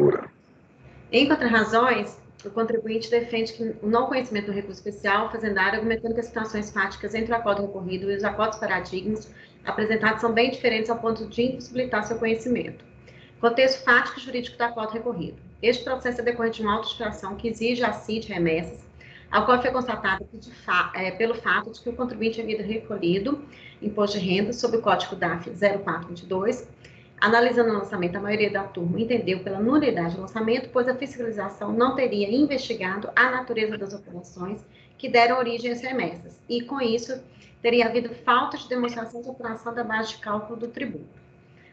Em contrarrazões, o contribuinte defende que o não conhecimento do recurso especial fazendário, argumentando que as situações fáticas entre o acordo recorrido e os acordos paradigmas apresentados são bem diferentes ao ponto de impossibilitar seu conhecimento. Contexto fático e jurídico do acordo recorrido. Este processo é decorrente de uma auto-infração que exige a CID remessas, ao qual foi constatado que, pelo fato de que o contribuinte havia recolhido imposto de renda sob o código DAF 0422, analisando o lançamento, a maioria da turma entendeu pela nulidade do lançamento, pois a fiscalização não teria investigado a natureza das operações que deram origem às remessas, e, com isso, teria havido falta de demonstração de operação da base de cálculo do tributo.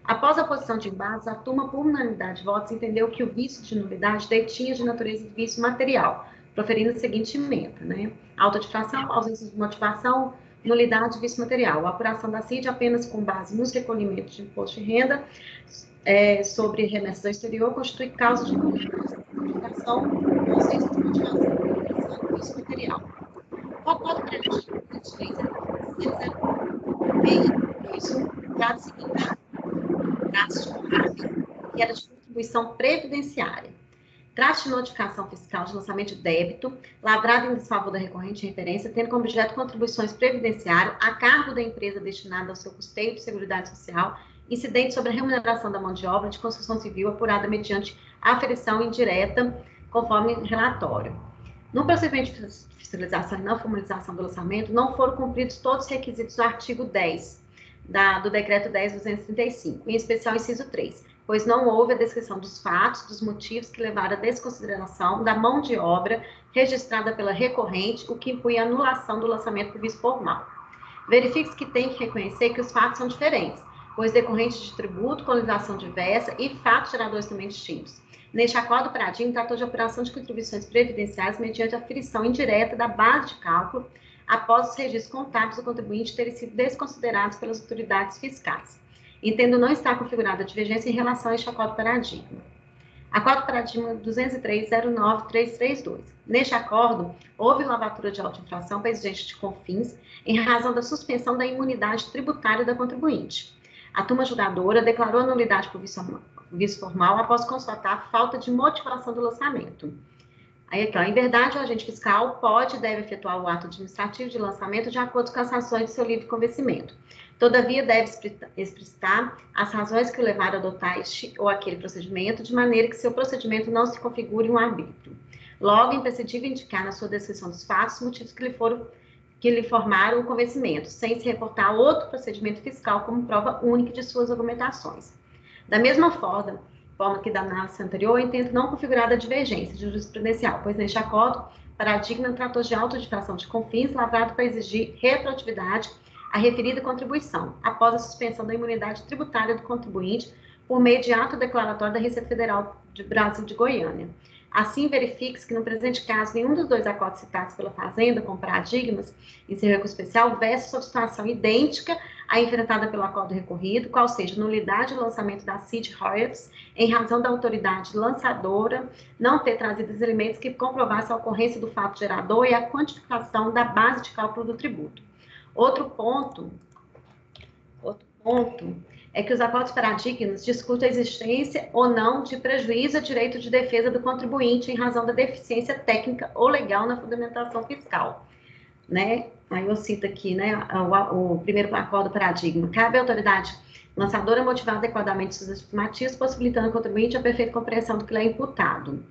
Após a posição de embates, a turma, por unanimidade de votos, entendeu que o vício de nulidade detinha de natureza de vício material, proferindo a seguinte emenda, auto de infração, ausência de motivação, nulidade de vício material. A apuração da CID apenas com base nos recolhimentos de imposto de renda sobre remessas ao exterior constitui causa de notificação, ausência de motivação, de vício material. O acordo preventivo de lei 0.601 trata-se que era de contribuição previdenciária. Trata-se de notificação fiscal de lançamento de débito, lavrado em desfavor da recorrente de referência, tendo como objeto contribuições previdenciárias a cargo da empresa destinada ao seu custeio de seguridade social, incidente sobre a remuneração da mão de obra de construção civil apurada mediante aferição indireta, conforme relatório. No procedimento de fiscalização e não formalização do lançamento, não foram cumpridos todos os requisitos do artigo 10 do Decreto 10.235, em especial inciso 3, pois não houve a descrição dos fatos, dos motivos que levaram à desconsideração da mão de obra registrada pela recorrente, o que impõe a anulação do lançamento por visto formal. Verifique-se que tem que reconhecer que os fatos são diferentes, pois decorrentes de tributo, colonização diversa e fatos geradores também distintos. Neste acordo, o Pradinho tratou de operação de contribuições previdenciárias mediante a aferição indireta da base de cálculo após os registros contábeis do contribuinte terem sido desconsiderados pelas autoridades fiscais. Entendo não estar configurada divergência em relação a este acordo paradigma. Acordo paradigma 203.09332. Neste acordo, houve lavatura de auto-infração para exigente de CONFINS em razão da suspensão da imunidade tributária da contribuinte. A turma julgadora declarou a nulidade por visto formal após constatar falta de motivação do lançamento. Aí, aqui, ó, em verdade, o agente fiscal pode e deve efetuar o ato administrativo de lançamento de acordo com as sanções de seu livre convencimento. Todavia, deve explicitar as razões que o levaram a adotar este ou aquele procedimento, de maneira que seu procedimento não se configure um arbítrio. Logo, é imprescindível indicar na sua descrição dos fatos os motivos que lhe formaram o convencimento, sem se reportar outro procedimento fiscal como prova única de suas argumentações. Da mesma forma que da análise anterior, eu entendo não configurada a divergência de jurisprudencial, pois neste acordo, paradigma tratou de autodifração de CONFINS lavrado para exigir retroatividade à referida contribuição, após a suspensão da imunidade tributária do contribuinte por meio de ato declaratório da Receita Federal do Brasil de Goiânia. Assim, verifique-se que, no presente caso, nenhum dos dois acordos citados pela Fazenda, com paradigmas e seu recurso especial, versa sobre situação idêntica à enfrentada pelo acordo recorrido, qual seja, nulidade do lançamento da CID Royalties, em razão da autoridade lançadora não ter trazido os elementos que comprovassem a ocorrência do fato gerador e a quantificação da base de cálculo do tributo. Outro ponto é que os acordos paradigmas discutem a existência ou não de prejuízo a direito de defesa do contribuinte em razão da deficiência técnica ou legal na fundamentação fiscal, né? Aí eu cito aqui, né, o primeiro acordo paradigma. Cabe à autoridade lançadora motivar adequadamente seus estimativos, possibilitando ao contribuinte a perfeita compreensão do que lhe é imputado,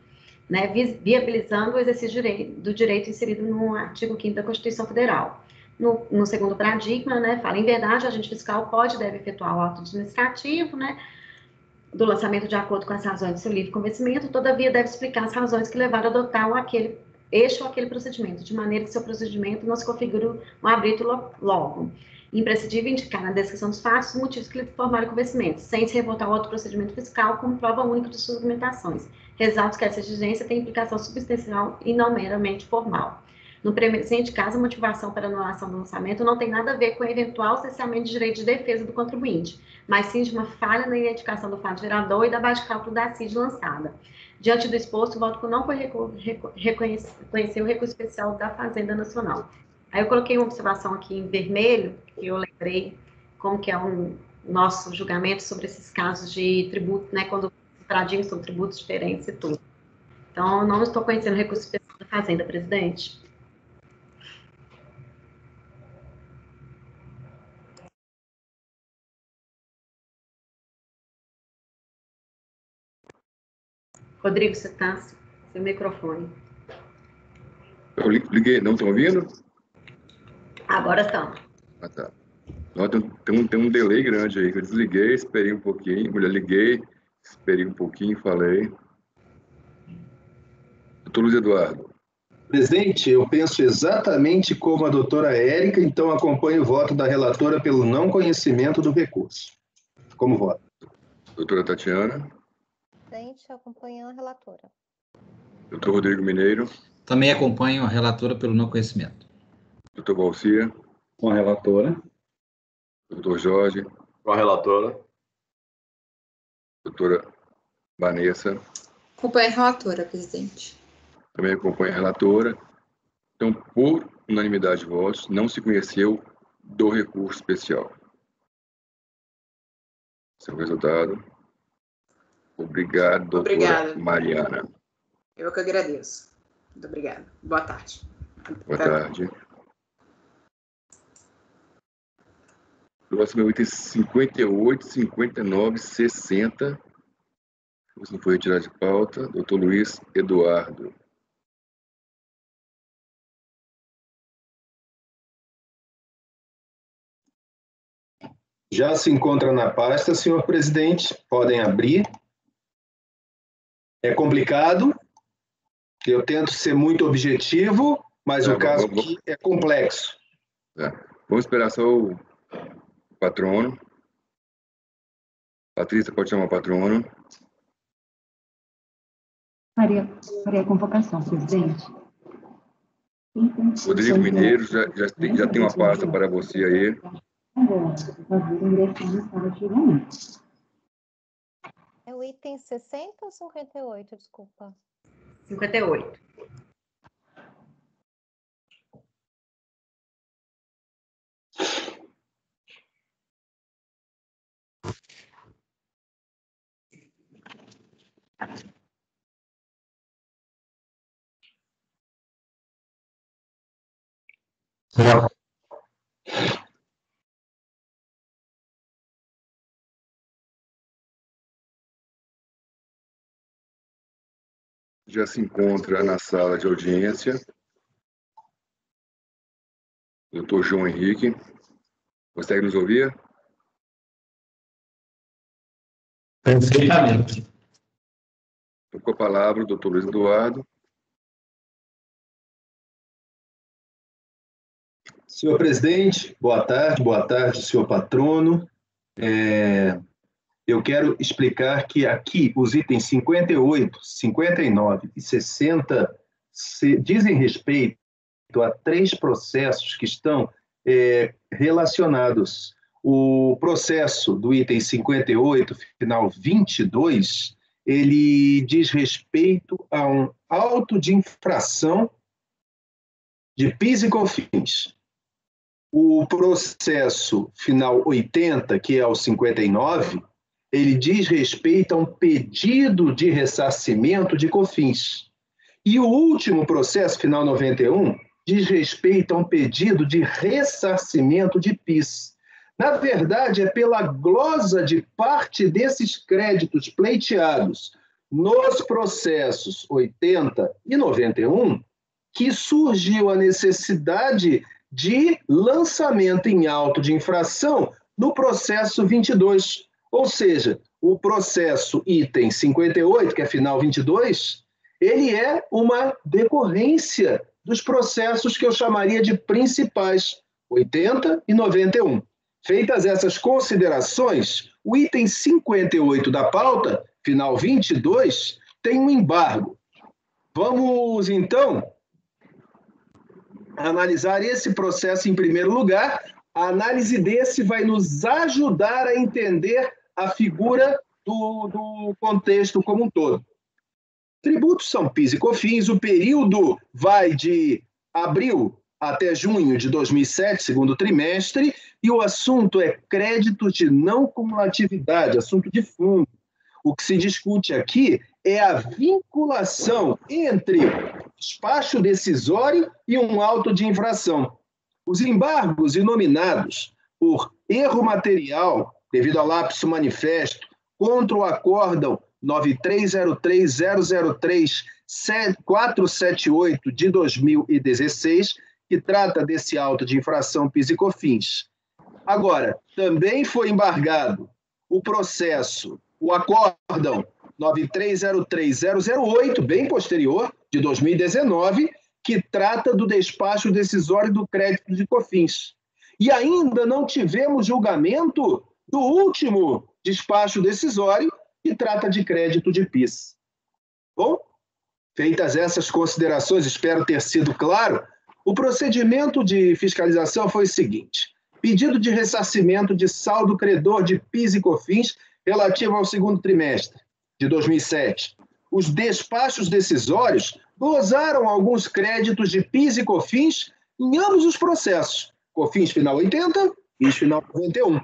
né, viabilizando o exercício do direito inserido no artigo 5º da Constituição Federal. No segundo paradigma, né, fala, em verdade, o agente fiscal pode e deve efetuar o ato administrativo, né, do lançamento de acordo com as razões do seu livre convencimento, todavia deve explicar as razões que levaram a adotar este ou aquele procedimento, de maneira que seu procedimento não se configure um arbítrio logo. Imprescindível indicar na descrição dos fatos os motivos que lhe formaram o convencimento, sem se reportar outro procedimento fiscal como prova única de suas argumentações. Ressalto que essa exigência tem implicação substancial e não meramente formal. No presente caso, a motivação para anulação do lançamento não tem nada a ver com o eventual cessamento de direito de defesa do contribuinte, mas sim de uma falha na identificação do fato gerador e da base de cálculo da CID lançada. Diante do exposto, voto por não reconhecer o recurso especial da Fazenda Nacional. Aí eu coloquei uma observação aqui em vermelho, que eu lembrei como que é o nosso julgamento sobre esses casos de tributo, né, quando paradigmas são tributos diferentes e tudo. Então, eu não estou conhecendo o recurso especial da Fazenda, presidente. Rodrigo, você está sem microfone. Eu liguei, não estão ouvindo? Agora estão. Ah, tá. Não, tem um delay grande aí, que eu desliguei, esperei um pouquinho, mulher, liguei, esperei um pouquinho, falei. Doutor Luiz Eduardo. Presidente, eu penso exatamente como a doutora Érica, então acompanho o voto da relatora pelo não conhecimento do recurso. Como voto? Doutora Tatiana. Presidente, acompanhando a relatora. Doutor Rodrigo Mineiro. Também acompanho a relatora pelo não conhecimento. Doutor Valcia. Com a relatora. Doutor Jorge. Com a relatora. Doutora Vanessa. Acompanho a relatora, presidente. Também acompanho a relatora. Então, por unanimidade de votos, não se conheceu do recurso especial. Esse é o resultado. Obrigado, doutora Obrigada. Mariana. Eu que agradeço. Muito obrigada. Boa tarde. Boa tarde. Próximo é o item 58, 59, 60. Isso não foi retirado de pauta. Doutor Luiz Eduardo. Já se encontra na pasta, senhor presidente. Podem abrir. É complicado. Eu tento ser muito objetivo, mas o caso aqui é complexo. Vamos esperar só o patrono. Patrícia, pode chamar o patrono. Faria a convocação, presidente. Rodrigo Mineiro, já tem uma pasta para você aí. Agora, por favor, ingressar na sala de julgamento. É o item 60 ou 58, desculpa? 58. Já se encontra na sala de audiência Dr. João Henrique. Consegue nos ouvir? Perfeitamente. Com a palavra o Dr. Luiz Eduardo. Senhor presidente, boa tarde, senhor patrono. Eu quero explicar que aqui os itens 58, 59 e 60 dizem respeito a 3 processos que estão relacionados. O processo do item 58, final 22, ele diz respeito a um auto de infração de PIS e COFINS. O processo final 80, que é o 59, ele diz respeito a um pedido de ressarcimento de COFINS. E o último processo, final 91, diz respeito a um pedido de ressarcimento de PIS. Na verdade, é pela glosa de parte desses créditos pleiteados nos processos 80 e 91 que surgiu a necessidade de lançamento em auto de infração no processo 22. Ou seja, o processo item 58, que é final 22, ele é uma decorrência dos processos que eu chamaria de principais, 80 e 91. Feitas essas considerações, o item 58 da pauta, final 22, tem um embargo. Vamos, então, analisar esse processo em primeiro lugar. A análise desse vai nos ajudar a entender a figura do contexto como um todo. Tributos são PIS e COFINS, o período vai de abril até junho de 2007, segundo trimestre, e o assunto é crédito de não cumulatividade, assunto de fundo. O que se discute aqui é a vinculação entre despacho decisório e um auto de infração. Os embargos inominados por erro material, devido ao lapso manifesto, contra o acórdão 9303.003.478 de 2016, que trata desse auto de infração PIS e COFINS. Agora, também foi embargado o processo, o acórdão 9303.008, bem posterior, de 2019, que trata do despacho decisório do crédito de COFINS. E ainda não tivemos julgamento do último despacho decisório, que trata de crédito de PIS. Bom, feitas essas considerações, espero ter sido claro, o procedimento de fiscalização foi o seguinte: pedido de ressarcimento de saldo credor de PIS e COFINS relativo ao segundo trimestre de 2007. Os despachos decisórios glosaram alguns créditos de PIS e COFINS em ambos os processos, COFINS final 80 e PIS final 91.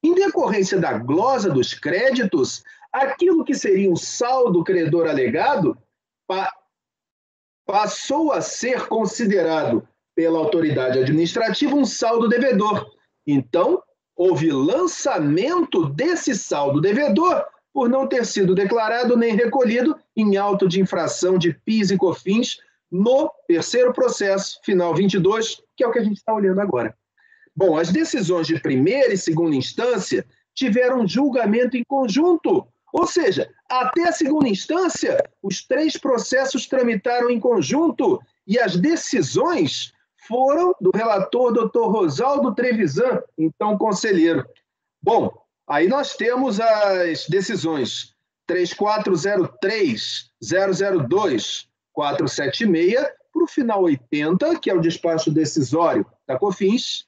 Em decorrência da glosa dos créditos, aquilo que seria um saldo credor alegado passou a ser considerado pela autoridade administrativa um saldo devedor. Então, houve lançamento desse saldo devedor por não ter sido declarado nem recolhido em auto de infração de PIS e COFINS no terceiro processo, final 22, que é o que a gente está olhando agora. Bom, as decisões de primeira e segunda instância tiveram julgamento em conjunto, ou seja, até a segunda instância, os 3 processos tramitaram em conjunto e as decisões foram do relator Dr. Rosaldo Trevisan, então conselheiro. Bom, aí nós temos as decisões 3403-002-476 para o final 80, que é o despacho decisório da COFINS,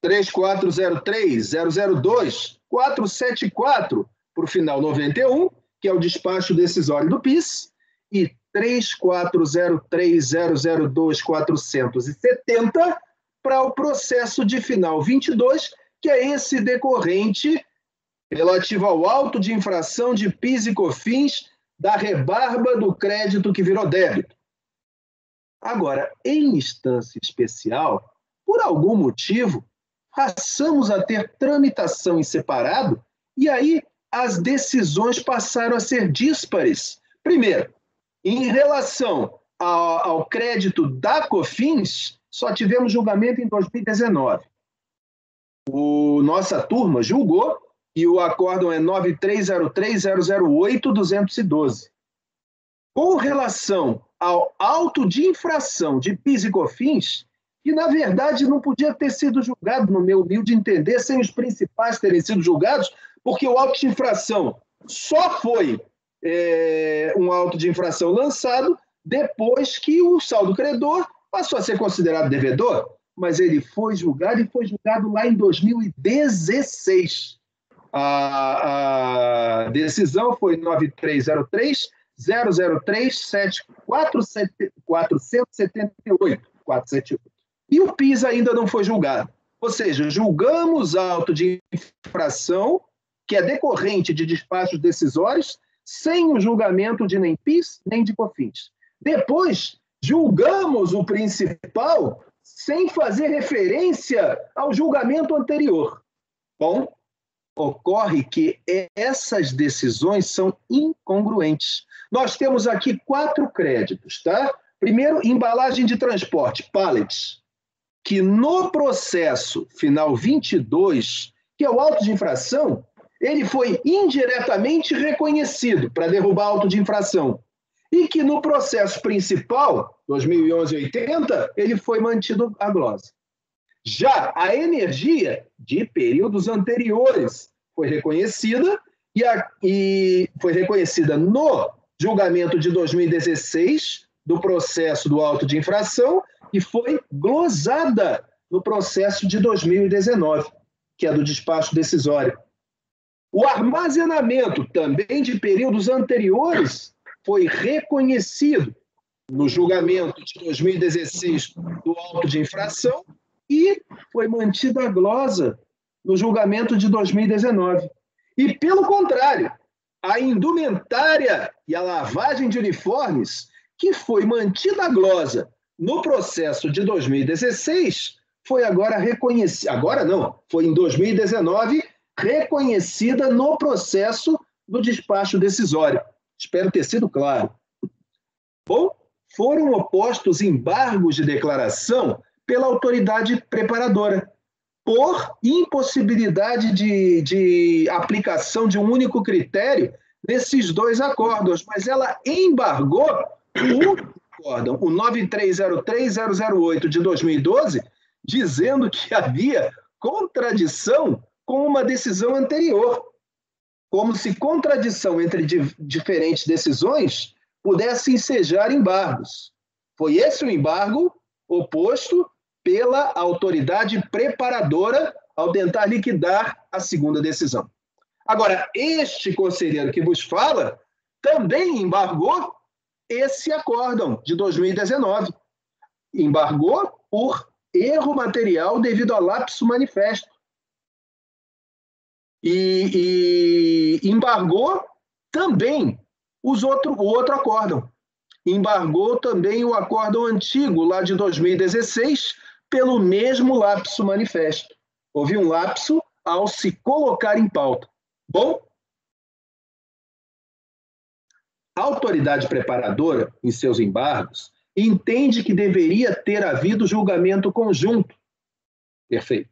3403-002-474 para o final 91, que é o despacho decisório do PIS, e 3403-002-470 para o processo de final 22, que é esse decorrente relativo ao auto de infração de PIS e COFINS da rebarba do crédito que virou débito. Agora, em instância especial, por algum motivo, passamos a ter tramitação em separado e aí as decisões passaram a ser díspares. Primeiro, em relação ao crédito da COFINS, só tivemos julgamento em 2019. Nossa turma julgou e o acórdão é 9303-008-212. Com relação ao auto de infração de PIS e COFINS, que na verdade não podia ter sido julgado, no meu humilde entender, sem os principais terem sido julgados, porque o auto de infração só foi um auto de infração lançado depois que o saldo credor passou a ser considerado devedor, mas ele foi julgado e foi julgado lá em 2016. A decisão foi 9303-003-478. E o PIS ainda não foi julgado. Ou seja, julgamos auto de infração, que é decorrente de despachos decisórios, sem o julgamento de nem PIS, nem de COFINS. Depois, julgamos o principal sem fazer referência ao julgamento anterior. Bom, ocorre que essas decisões são incongruentes. Nós temos aqui 4 créditos, tá? Primeiro, embalagem de transporte, pallets, que no processo final 22, que é o auto de infração, ele foi indiretamente reconhecido para derrubar auto de infração. E que no processo principal, 2011-80, ele foi mantido a glosa. Já a energia de períodos anteriores foi reconhecida e foi reconhecida no julgamento de 2016 do processo do auto de infração e foi glosada no processo de 2019, que é do despacho decisório. O armazenamento também de períodos anteriores foi reconhecido no julgamento de 2016 do auto de infração e foi mantida a glosa no julgamento de 2019. E, pelo contrário, a indumentária e a lavagem de uniformes, que foi mantida a glosa no processo de 2016, foi agora reconhecida, agora não, foi em 2019, reconhecida no processo do despacho decisório. Espero ter sido claro. Bom, foram opostos embargos de declaração pela autoridade preparadora, por impossibilidade de aplicação de um único critério nesses 2 acórdãos, mas ela embargou o acórdão, o 9303-008 de 2012, dizendo que havia contradição com uma decisão anterior, como se contradição entre diferentes decisões pudesse ensejar embargos. Foi esse o embargo oposto pela autoridade preparadora ao tentar liquidar a segunda decisão. Agora, este conselheiro que vos fala também embargou esse acórdão de 2019. Embargou por erro material devido a lapso manifesto. E embargou também o outro acórdão. Embargou também o acórdão antigo, lá de 2016, pelo mesmo lapso manifesto. Houve um lapso ao se colocar em pauta. Bom, a autoridade preparadora, em seus embargos, entende que deveria ter havido julgamento conjunto. Perfeito.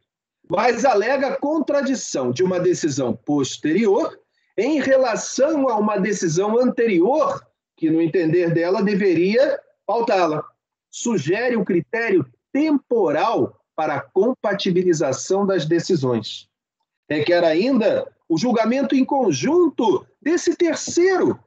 mas alega contradição de uma decisão posterior em relação a uma decisão anterior, que, no entender dela, deveria pautá-la. Sugere o critério temporal para a compatibilização das decisões. Requer ainda o julgamento em conjunto desse terceiro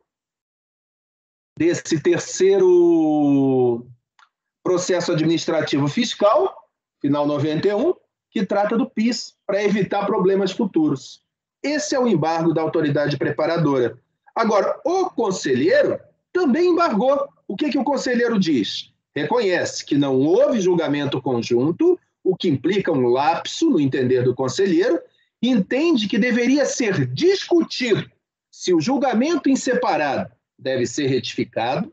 processo administrativo fiscal, final 91, que trata do PIS, para evitar problemas futuros. Esse é o embargo da autoridade preparadora. Agora, o conselheiro também embargou. O que o conselheiro diz? Reconhece que não houve julgamento conjunto, o que implica um lapso no entender do conselheiro, e entende que deveria ser discutido se o julgamento em separado deve ser retificado,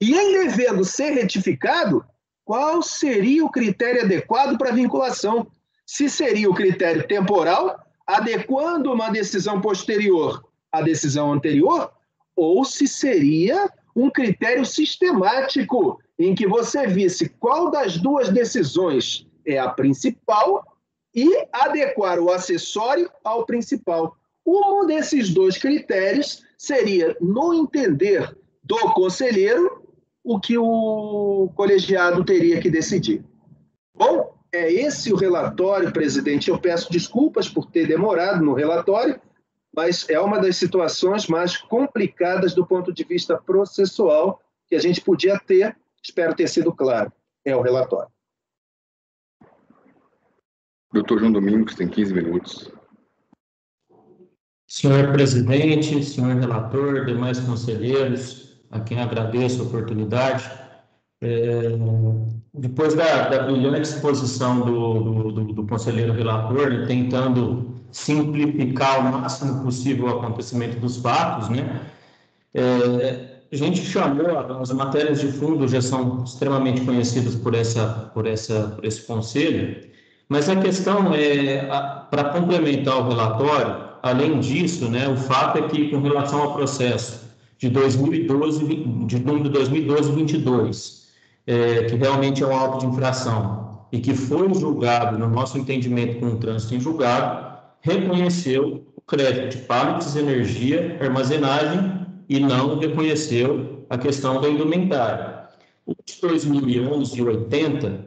e em devendo ser retificado, qual seria o critério adequado para a vinculação? Se seria o critério temporal, adequando uma decisão posterior à decisão anterior, ou se seria um critério sistemático, em que você visse qual das duas decisões é a principal e adequar o acessório ao principal. Um desses dois critérios seria, no entender do conselheiro, o que o colegiado teria que decidir. Bom, é esse o relatório, presidente. Eu peço desculpas por ter demorado no relatório, mas é uma das situações mais complicadas do ponto de vista processual que a gente podia ter. Espero ter sido claro. É o relatório. Doutor João Domingos, tem 15 minutos. Senhor presidente, senhor relator, demais conselheiros, a quem agradeço a oportunidade. Depois da brilhante exposição do conselheiro relator, né, tentando simplificar o máximo possível o acontecimento dos fatos, né, a gente chamou, as matérias de fundo já são extremamente conhecidas por esse conselho, mas a questão é, para complementar o relatório, além disso, né, o fato é que, com relação ao processo de 2012, de número 2012-22, que realmente é um auto de infração e que foi julgado, no nosso entendimento, com um trânsito em julgado, reconheceu o crédito de pallets, energia, armazenagem e não reconheceu a questão da indumentária. O de 2011 e 80,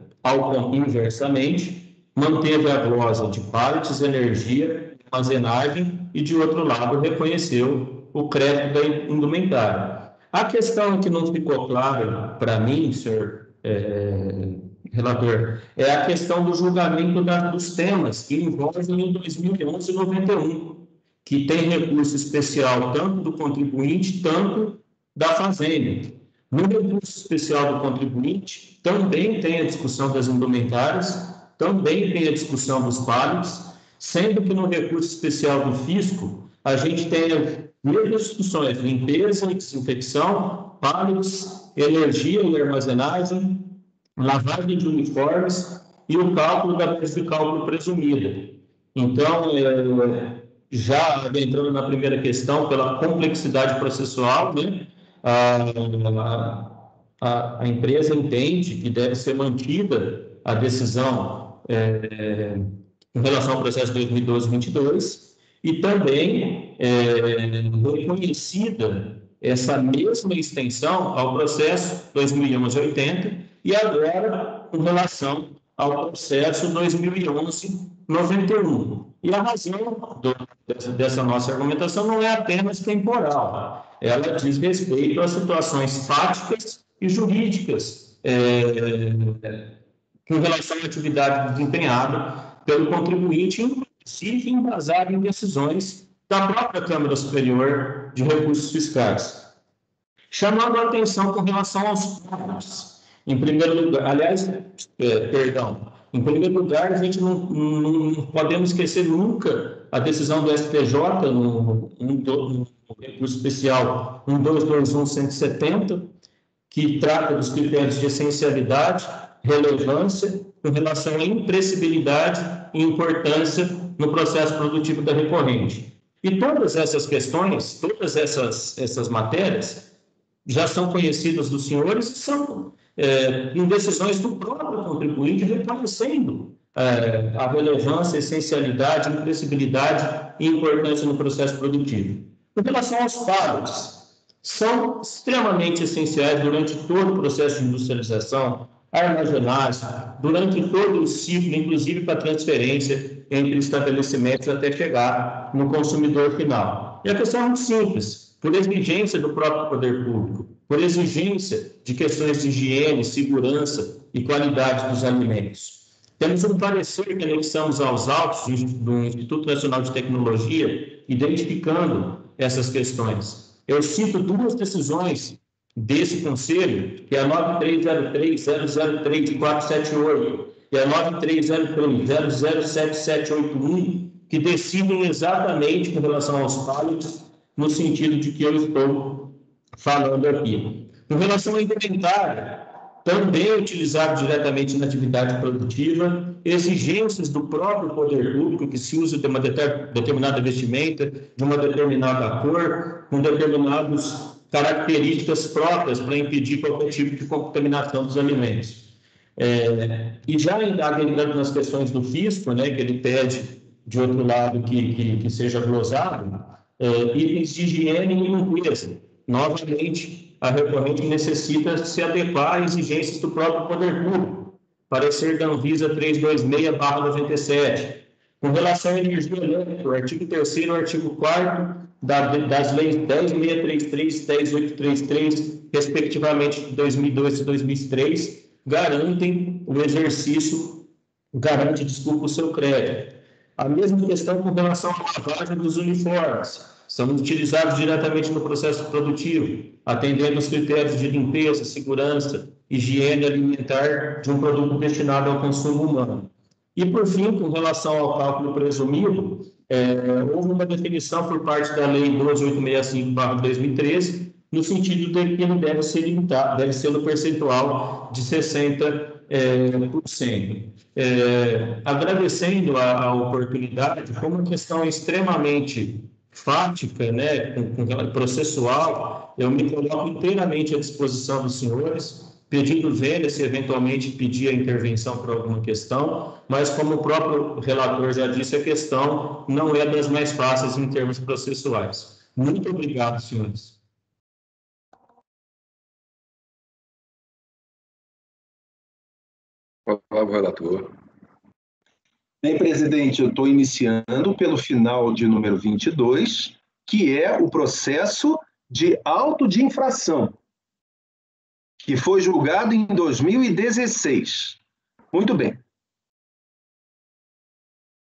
inversamente, manteve a glosa de pallets, energia, armazenagem e, de outro lado, reconheceu o crédito da indumentária. A questão que não ficou clara para mim, senhor relator, é a questão do julgamento dos temas que envolvem o 2011 e 91, que tem recurso especial tanto do contribuinte, tanto da fazenda. No recurso especial do contribuinte, também tem a discussão das indumentárias, também tem a discussão dos pallets, sendo que no recurso especial do fisco, a gente tem as mesmas discussões: limpeza e desinfecção, pallets, energia e armazenagem, lavagem de uniformes e o cálculo da base de cálculo presumida. Então, já entrando na primeira questão, pela complexidade processual, né, a empresa entende que deve ser mantida a decisão em relação ao processo 2012-22 e também reconhecida essa mesma extensão ao processo 2011-80 e agora com relação ao processo 2011-91. E a razão dessa nossa argumentação não é apenas temporal, ela diz respeito às situações fáticas e jurídicas com relação à atividade desempenhada pelo contribuinte, inclusive embasado em decisões da própria Câmara Superior de Recursos Fiscais. Chamando a atenção com relação aos pontos. Em primeiro lugar, em primeiro lugar, a gente não podemos esquecer nunca a decisão do STJ no recurso especial 1221-170, que trata dos critérios de essencialidade, relevância, com relação à imprescindibilidade e importância no processo produtivo da recorrente. E todas essas questões, todas essas matérias, já são conhecidas dos senhores e são em decisões do próprio contribuinte reconhecendo a relevância, essencialidade, imprescindibilidade e importância no processo produtivo. Com relação aos pallets, são extremamente essenciais durante todo o processo de industrialização, armazenagem, durante todo o ciclo, inclusive para transferência entre estabelecimentos até chegar no consumidor final. E a questão é muito simples, por exigência do próprio poder público, por exigência de questões de higiene, segurança e qualidade dos alimentos. Temos um parecer que anexamos aos autos do Instituto Nacional de Tecnologia, identificando essas questões. Eu cito duas decisões desse Conselho, que é a 9303-003 de 478 e a 9303-007781, que decidem exatamente com relação aos pallets, no sentido de que eu estou falando aqui. Com relação ao indumentário, também utilizado diretamente na atividade produtiva, exigências do próprio poder público que se usa de uma determinada vestimenta, de uma determinada cor, com determinadas características próprias para impedir qualquer tipo de contaminação dos alimentos. E já entrando nas questões do fisco, né, que ele pede, de outro lado, que seja glosado, itens de higiene e limpeza. Novamente, a recorrente necessita se adequar a exigências do próprio poder público. Parecer da Anvisa 326/97. Com relação à energia elétrica, o artigo 3º e o artigo 4º das leis 10.633 e 10.833, respectivamente de 2002 e 2003, garantem o exercício, o seu crédito. A mesma questão com relação à lavagem dos uniformes. São utilizados diretamente no processo produtivo, atendendo aos critérios de limpeza, segurança, higiene alimentar de um produto destinado ao consumo humano. E, por fim, com relação ao cálculo presumido, houve uma definição por parte da Lei 12.865/2013, no sentido de que não deve ser limitado, deve ser no percentual de 60%. Agradecendo a oportunidade, como uma questão extremamente fática, né, processual, eu me coloco inteiramente à disposição dos senhores, pedindo vênia se eventualmente pedir a intervenção por alguma questão, mas como o próprio relator já disse, a questão não é das mais fáceis em termos processuais. Muito obrigado, senhores. Palavra o relator. Bem, presidente, eu estou iniciando pelo final de número 22, que é o processo de auto de infração, que foi julgado em 2016. Muito bem.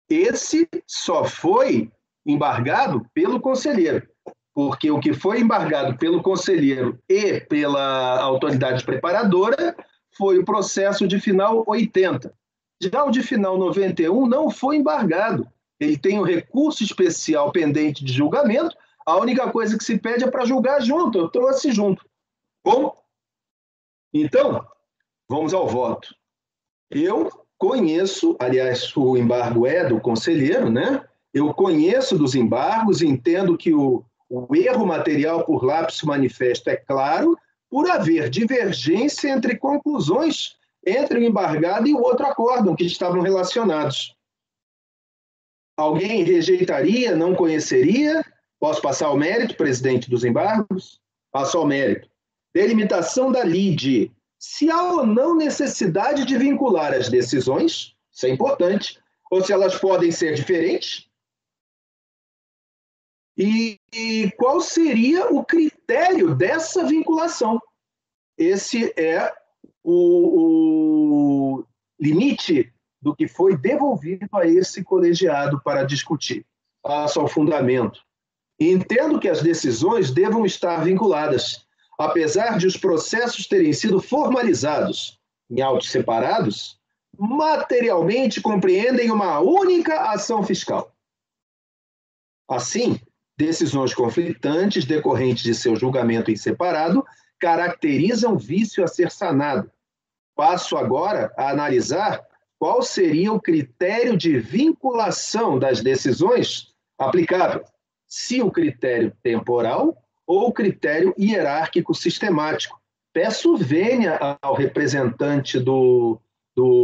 Esse só foi embargado pelo conselheiro, porque o que foi embargado pelo conselheiro e pela autoridade preparadora foi o processo de final 80. Já o de final 91 não foi embargado. Ele tem um recurso especial pendente de julgamento. A única coisa que se pede é para julgar junto. Eu trouxe junto. Bom? Então, vamos ao voto. Eu conheço, aliás, o embargo é do conselheiro, né? Eu conheço dos embargos, entendo que o erro material por lapso manifesto é claro, por haver divergência entre conclusões entre o embargado e o outro acórdão, que estavam relacionados. Alguém rejeitaria, não conheceria? Posso passar ao mérito, presidente dos embargos? Passo ao mérito. Delimitação da lide. Se há ou não necessidade de vincular as decisões, isso é importante, ou se elas podem ser diferentes. E qual seria o critério dessa vinculação? Esse é o limite do que foi devolvido a esse colegiado para discutir. Passo ao fundamento. Entendo que as decisões devam estar vinculadas, apesar de os processos terem sido formalizados em autos separados, materialmente compreendem uma única ação fiscal. Assim, decisões conflitantes decorrentes de seu julgamento em separado caracterizam vício a ser sanado. Passo agora a analisar qual seria o critério de vinculação das decisões aplicável, se o critério temporal ou o critério hierárquico sistemático. Peço vênia ao representante do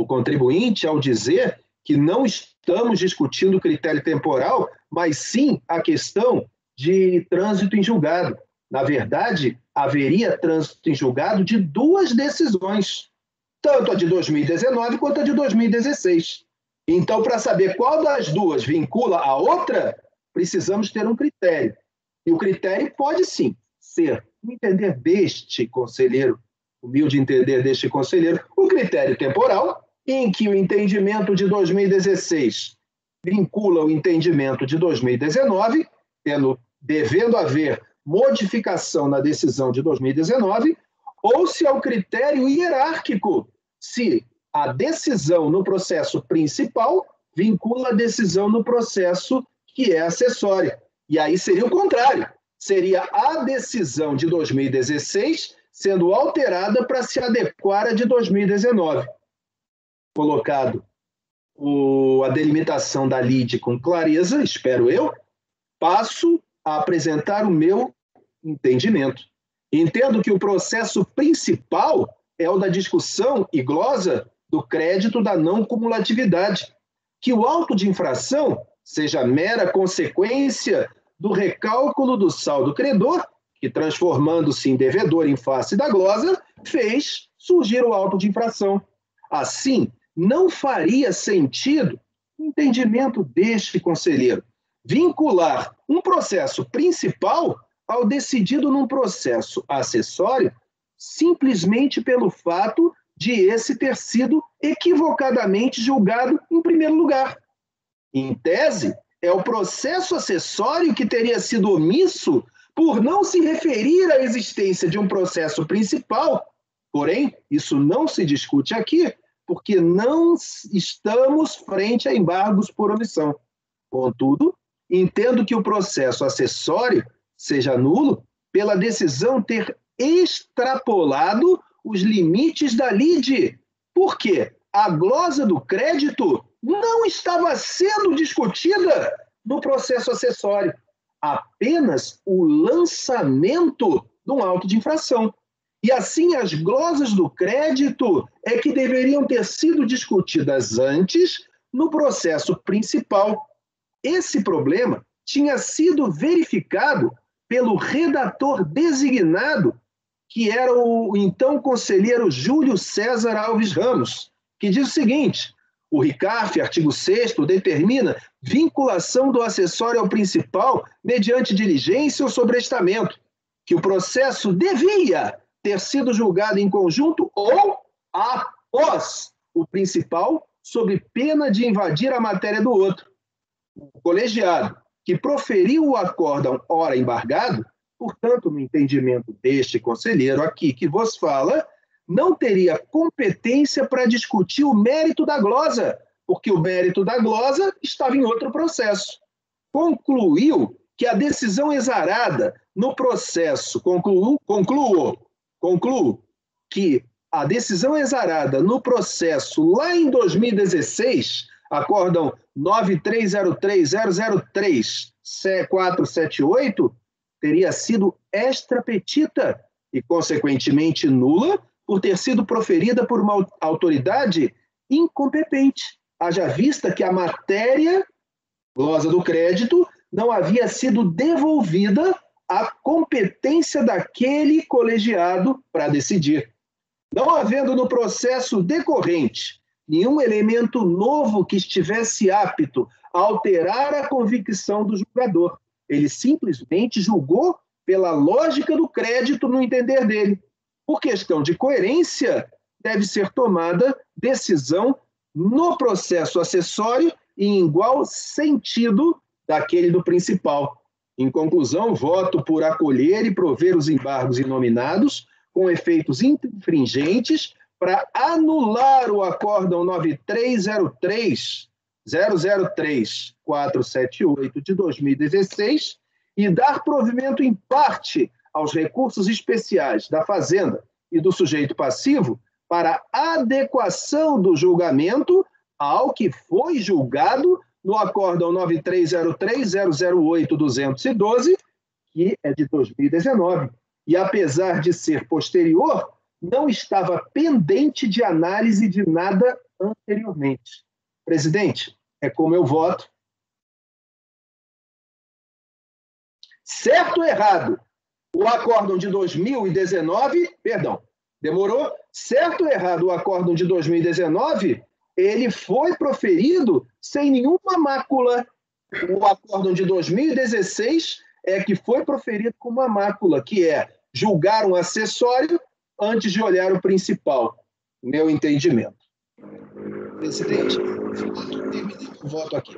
contribuinte ao dizer que não estamos discutindo o critério temporal, mas sim a questão de trânsito em julgado. Na verdade, haveria trânsito em julgado de duas decisões, tanto a de 2019 quanto a de 2016. Então, para saber qual das duas vincula a outra, precisamos ter um critério. E o critério pode, sim, ser, no entender deste conselheiro, humilde entender deste conselheiro, o critério temporal, em que o entendimento de 2016 vincula o entendimento de 2019, devendo haver modificação na decisão de 2019, ou se é o critério hierárquico, se a decisão no processo principal vincula a decisão no processo que é acessório. E aí seria o contrário, seria a decisão de 2016 sendo alterada para se adequar à de 2019. Colocado a delimitação da lide com clareza, espero eu, passo a apresentar o meu entendimento. Entendo que o processo principal é o da discussão e glosa do crédito da não cumulatividade, que o auto de infração seja mera consequência do recálculo do saldo credor, que, transformando-se em devedor em face da glosa, fez surgir o auto de infração. Assim, não faria sentido o entendimento deste conselheiro vincular um processo principal ao decidido num processo acessório, simplesmente pelo fato de esse ter sido equivocadamente julgado em primeiro lugar. Em tese, é o processo acessório que teria sido omisso por não se referir à existência de um processo principal. Porém, isso não se discute aqui, porque não estamos frente a embargos por omissão. Contudo, entendo que o processo acessório seja nulo pela decisão ter extrapolado os limites da lide. Por quê? A glosa do crédito não estava sendo discutida no processo acessório, apenas o lançamento de um auto de infração. E assim as glosas do crédito é que deveriam ter sido discutidas antes no processo principal. Esse problema tinha sido verificado pelo redator designado, que era o então conselheiro Júlio César Alves Ramos, que diz o seguinte: o RICARF, artigo 6º, determina vinculação do acessório ao principal mediante diligência ou sobrestamento, que o processo devia ter sido julgado em conjunto ou após o principal, sob pena de invadir a matéria do outro. O colegiado que proferiu o acórdão ora embargado, portanto, no entendimento deste conselheiro aqui que vos fala, não teria competência para discutir o mérito da glosa, porque o mérito da glosa estava em outro processo. Concluiu que a decisão exarada no processo, concluo que a decisão exarada no processo lá em 2016, acórdão 9303-003-478, teria sido extra petita e, consequentemente, nula por ter sido proferida por uma autoridade incompetente, haja vista que a matéria, glosa do crédito, não havia sido devolvida à competência daquele colegiado para decidir. Não havendo no processo decorrente nenhum elemento novo que estivesse apto a alterar a convicção do julgador, ele simplesmente julgou pela lógica do crédito no entender dele. Por questão de coerência, deve ser tomada decisão no processo acessório e em igual sentido daquele do principal. Em conclusão, voto por acolher e prover os embargos inominados com efeitos infringentes para anular o acórdão 9303-003-478 de 2016 e dar provimento em parte aos recursos especiais da Fazenda e do sujeito passivo para adequação do julgamento ao que foi julgado no acórdão 9303-008-212, que é de 2019, e apesar de ser posterior, não estava pendente de análise de nada anteriormente. Presidente, é como eu voto. Certo ou errado? O acórdão de 2019, perdão, demorou? Certo ou errado, o acórdão de 2019, ele foi proferido sem nenhuma mácula. O acórdão de 2016 é que foi proferido com uma mácula, que é julgar um acessório antes de olhar o principal. Meu entendimento. Presidente, eu voto aqui.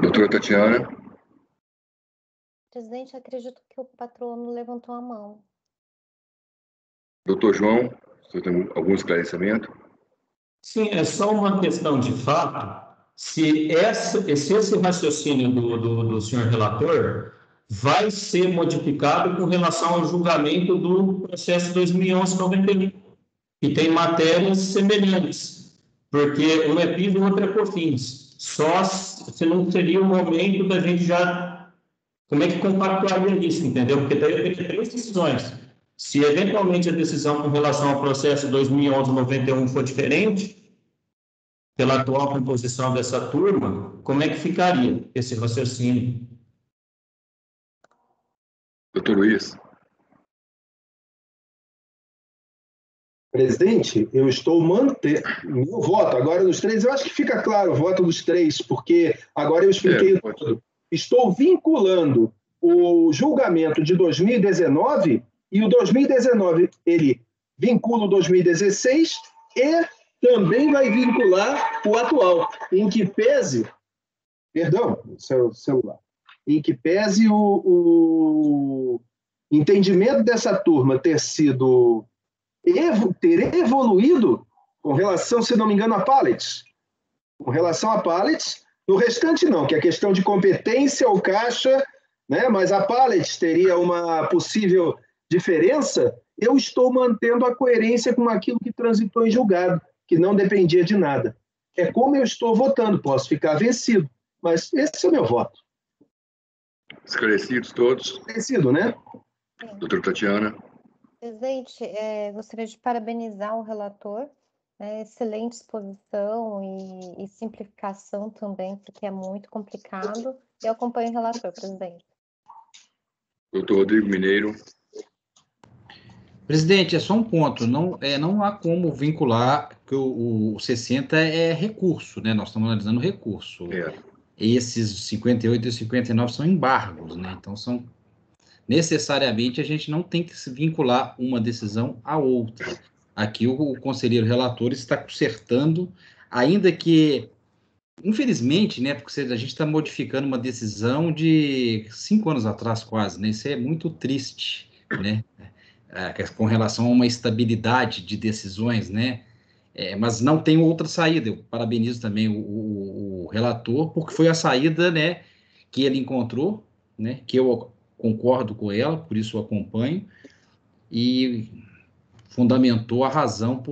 Doutora Tatiana. Presidente, acredito que o patrono levantou a mão. Doutor João, você tem algum esclarecimento? Sim, é só uma questão de fato, se esse raciocínio do senhor relator vai ser modificado com relação ao julgamento do processo 2011-91, que tem matérias semelhantes, porque um é PIS e o outro é COFINS. Só se não seria o momento da gente já... Como é que compactuaria isso, entendeu? Porque daí eu teria 3 decisões. Se eventualmente a decisão com relação ao processo 2011-91 for diferente, pela atual composição dessa turma, como é que ficaria esse raciocínio? Doutor Luiz. Presidente, eu estou mantendo meu voto. Agora, dos 3, eu acho que fica claro o voto dos 3, porque agora eu expliquei tudo. Estou vinculando o julgamento de 2019 e o 2019, ele vincula o 2016 e também vai vincular o atual, em que pese... Perdão, seu celular. Em que pese o entendimento dessa turma ter evoluído com relação, se não me engano, a pallets. Com relação a pallets, no restante não, que é questão de competência ou caixa, né? Mas a pallets teria uma possível diferença. Eu estou mantendo a coerência com aquilo que transitou em julgado, que não dependia de nada. É como eu estou votando, posso ficar vencido, mas esse é o meu voto. Esclarecidos todos? Esclarecido, né? Doutora Tatiana. Presidente, gostaria de parabenizar o relator, excelente exposição e simplificação também, porque é muito complicado. Eu acompanho o relator, presidente. Doutor Rodrigo Mineiro. Presidente, é só um ponto, não há como vincular que o 60 é recurso, né? Nós estamos analisando recurso. Esses 58 e 59 são embargos, né? Então, necessariamente, a gente não tem que se vincular uma decisão à outra. Aqui, o conselheiro relator está consertando, ainda que, infelizmente, né? Porque a gente está modificando uma decisão de 5 anos atrás, quase, né? Isso é muito triste, né? Com relação a uma estabilidade de decisões, né? Mas não tem outra saída. Eu parabenizo também o relator, porque foi a saída, né, que ele encontrou, né, que eu concordo com ela, por isso eu acompanho, e fundamentou a razão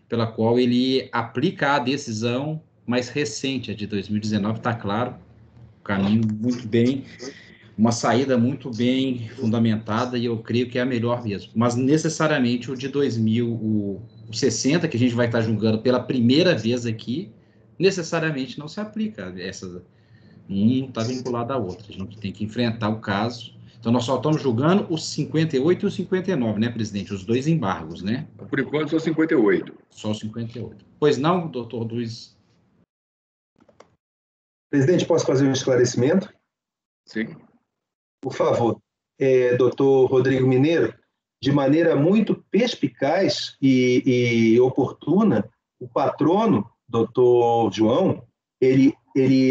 pela qual ele aplica a decisão mais recente, a de 2019, está claro, o caminho muito bem, uma saída muito bem fundamentada, e eu creio que é a melhor mesmo. Mas, necessariamente, o de 2060, que a gente vai estar julgando pela primeira vez aqui, necessariamente não se aplica. Um está vinculado à outra. A gente tem que enfrentar o caso. Então, nós só estamos julgando os 58 e os 59, né, presidente? Os 2 embargos, né? Por enquanto, só 58. Só 58. Pois não, doutor Luiz? Presidente, posso fazer um esclarecimento? Sim. Por favor, doutor Rodrigo Mineiro, de maneira muito perspicaz e oportuna, o patrono, doutor João, ele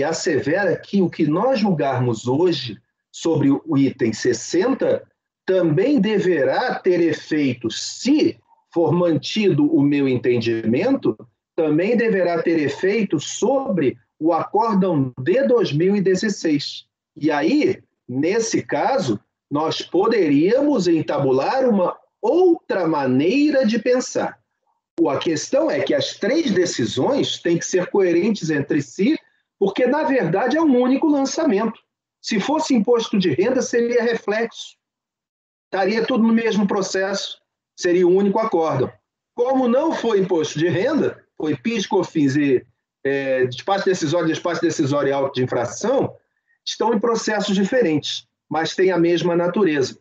assevera que o que nós julgarmos hoje sobre o item 60 também deverá ter efeito, se for mantido o meu entendimento, também deverá ter efeito sobre o acórdão de 2016. E aí, nesse caso, nós poderíamos entabular uma outra maneira de pensar. A questão é que as 3 decisões têm que ser coerentes entre si, porque, na verdade, é um único lançamento. Se fosse imposto de renda, seria reflexo. Estaria tudo no mesmo processo, seria um único acórdão. Como não foi imposto de renda, foi PIS, COFINS e despacho decisório e auto de infração, estão em processos diferentes, mas têm a mesma natureza.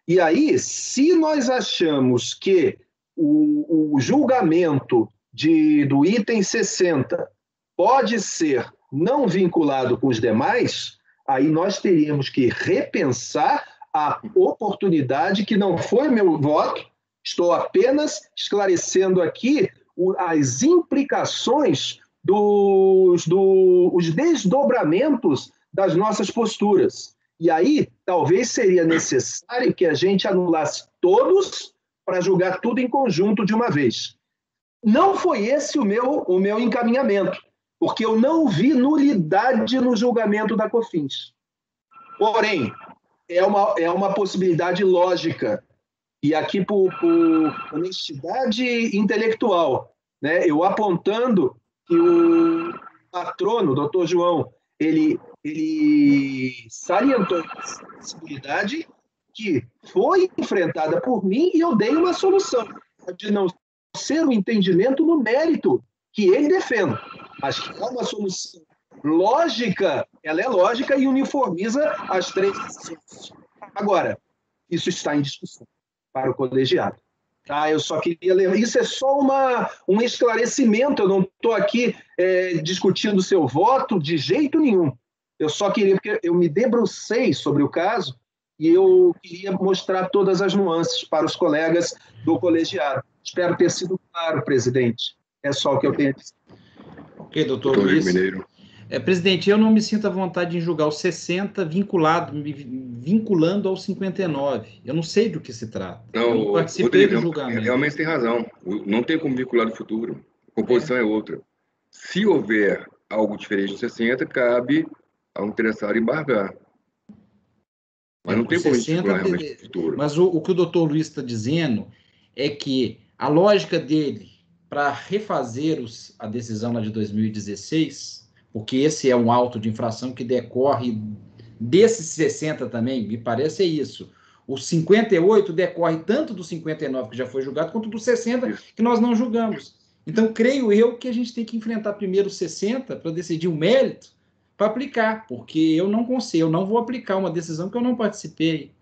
E aí, se nós achamos que o julgamento do item 60 pode ser não vinculado com os demais, aí nós teríamos que repensar a oportunidade, que não foi meu voto, estou apenas esclarecendo aqui as implicações os desdobramentos das nossas posturas. E aí, talvez seria necessário que a gente anulasse todos para julgar tudo em conjunto de uma vez. Não foi esse o meu encaminhamento, porque eu não vi nulidade no julgamento da COFINS. Porém, é uma possibilidade lógica. E aqui, por honestidade intelectual, né, eu apontando que o patrono, o doutor João, ele salientou essa possibilidade que foi enfrentada por mim e eu dei uma solução. Pode não ser um entendimento no mérito que ele defende, mas que é uma solução lógica, ela é lógica e uniformiza as três decisões. Agora, isso está em discussão para o colegiado. Tá, eu só queria lembrar, isso é só um esclarecimento, eu não estou aqui discutindo o seu voto de jeito nenhum. Eu só queria, porque eu me debrucei sobre o caso e eu queria mostrar todas as nuances para os colegas do colegiado. Espero ter sido claro, presidente. É só o que eu tenho a dizer. Ok, doutor Luiz. Mineiro. Presidente, eu não me sinto à vontade em julgar o 60 vinculando ao 59. Eu não sei do que se trata. Não, eu não participei Rodrigo, do julgamento. Realmente tem razão. Não tem como vincular no futuro. A composição é outra. Se houver algo diferente de 60, cabe ao interessado embargar. Mas não tem como vincular realmente no futuro. Mas o que o doutor Luiz está dizendo é que a lógica dele para refazer a decisão lá de 2016... porque esse é um auto de infração que decorre desses 60 também, me parece é isso. O 58 decorre tanto do 59, que já foi julgado, quanto do 60, que nós não julgamos. Então, creio eu que a gente tem que enfrentar primeiro o 60 para decidir o mérito, para aplicar, porque eu não vou aplicar uma decisão que eu não participei,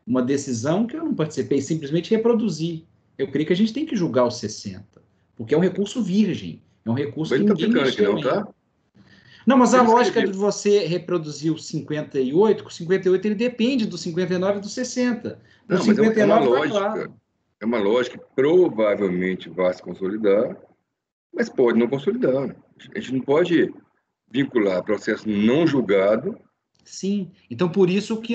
uma decisão que eu não participei, simplesmente reproduzir. Eu creio que a gente tem que julgar o 60, porque é um recurso virgem, é um recurso que ninguém mexeu ainda. Não, mas a lógica de você reproduzir o 58, o 58 ele depende do 59 e do 60. Não, mas 59 é uma lógica. É uma lógica que provavelmente vai se consolidar, mas pode não consolidar. A gente não pode vincular processo não julgado. Sim, então por isso que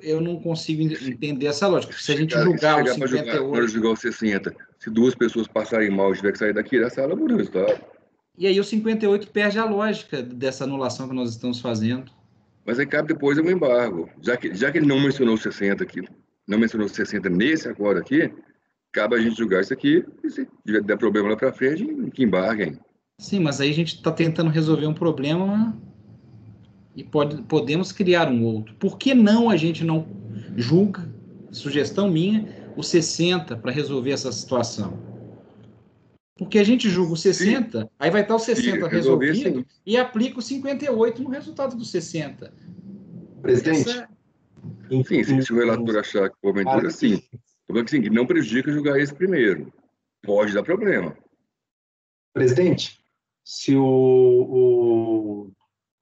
eu não consigo entender essa lógica. Se a gente julgar o 58... Para julgar o 60, se duas pessoas passarem mal e tiver que sair daqui da sala, por resultado. E aí o 58 perde a lógica dessa anulação que nós estamos fazendo. Mas aí cabe depois um embargo. Já que ele não mencionou 60 aqui, não mencionou 60 nesse acordo aqui, cabe a gente julgar isso aqui, e se der problema lá para frente, que embarguem. Sim, mas aí a gente está tentando resolver um problema e podemos criar um outro. Por que não a gente não julga, sugestão minha, o 60 para resolver essa situação? Porque a gente julga o 60, sim, aí vai estar o 60 resolvido e aplica o 58 no resultado do 60. Presidente? Enfim, se o relator achar que porventura, sim. Estou falando que não prejudica julgar esse primeiro. Pode dar problema. Presidente, se o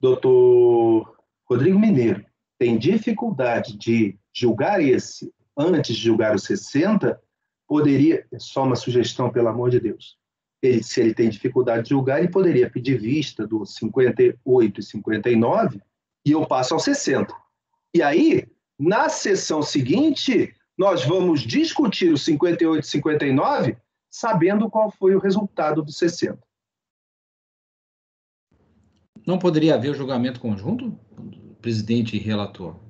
doutor Rodrigo Mineiro tem dificuldade de julgar esse antes de julgar o 60, poderia, só uma sugestão, pelo amor de Deus, se ele tem dificuldade de julgar, ele poderia pedir vista do 58 e 59 e eu passo ao 60. E aí, na sessão seguinte, nós vamos discutir o 58 e 59 sabendo qual foi o resultado do 60. Não poderia haver o julgamento conjunto, presidente e relator?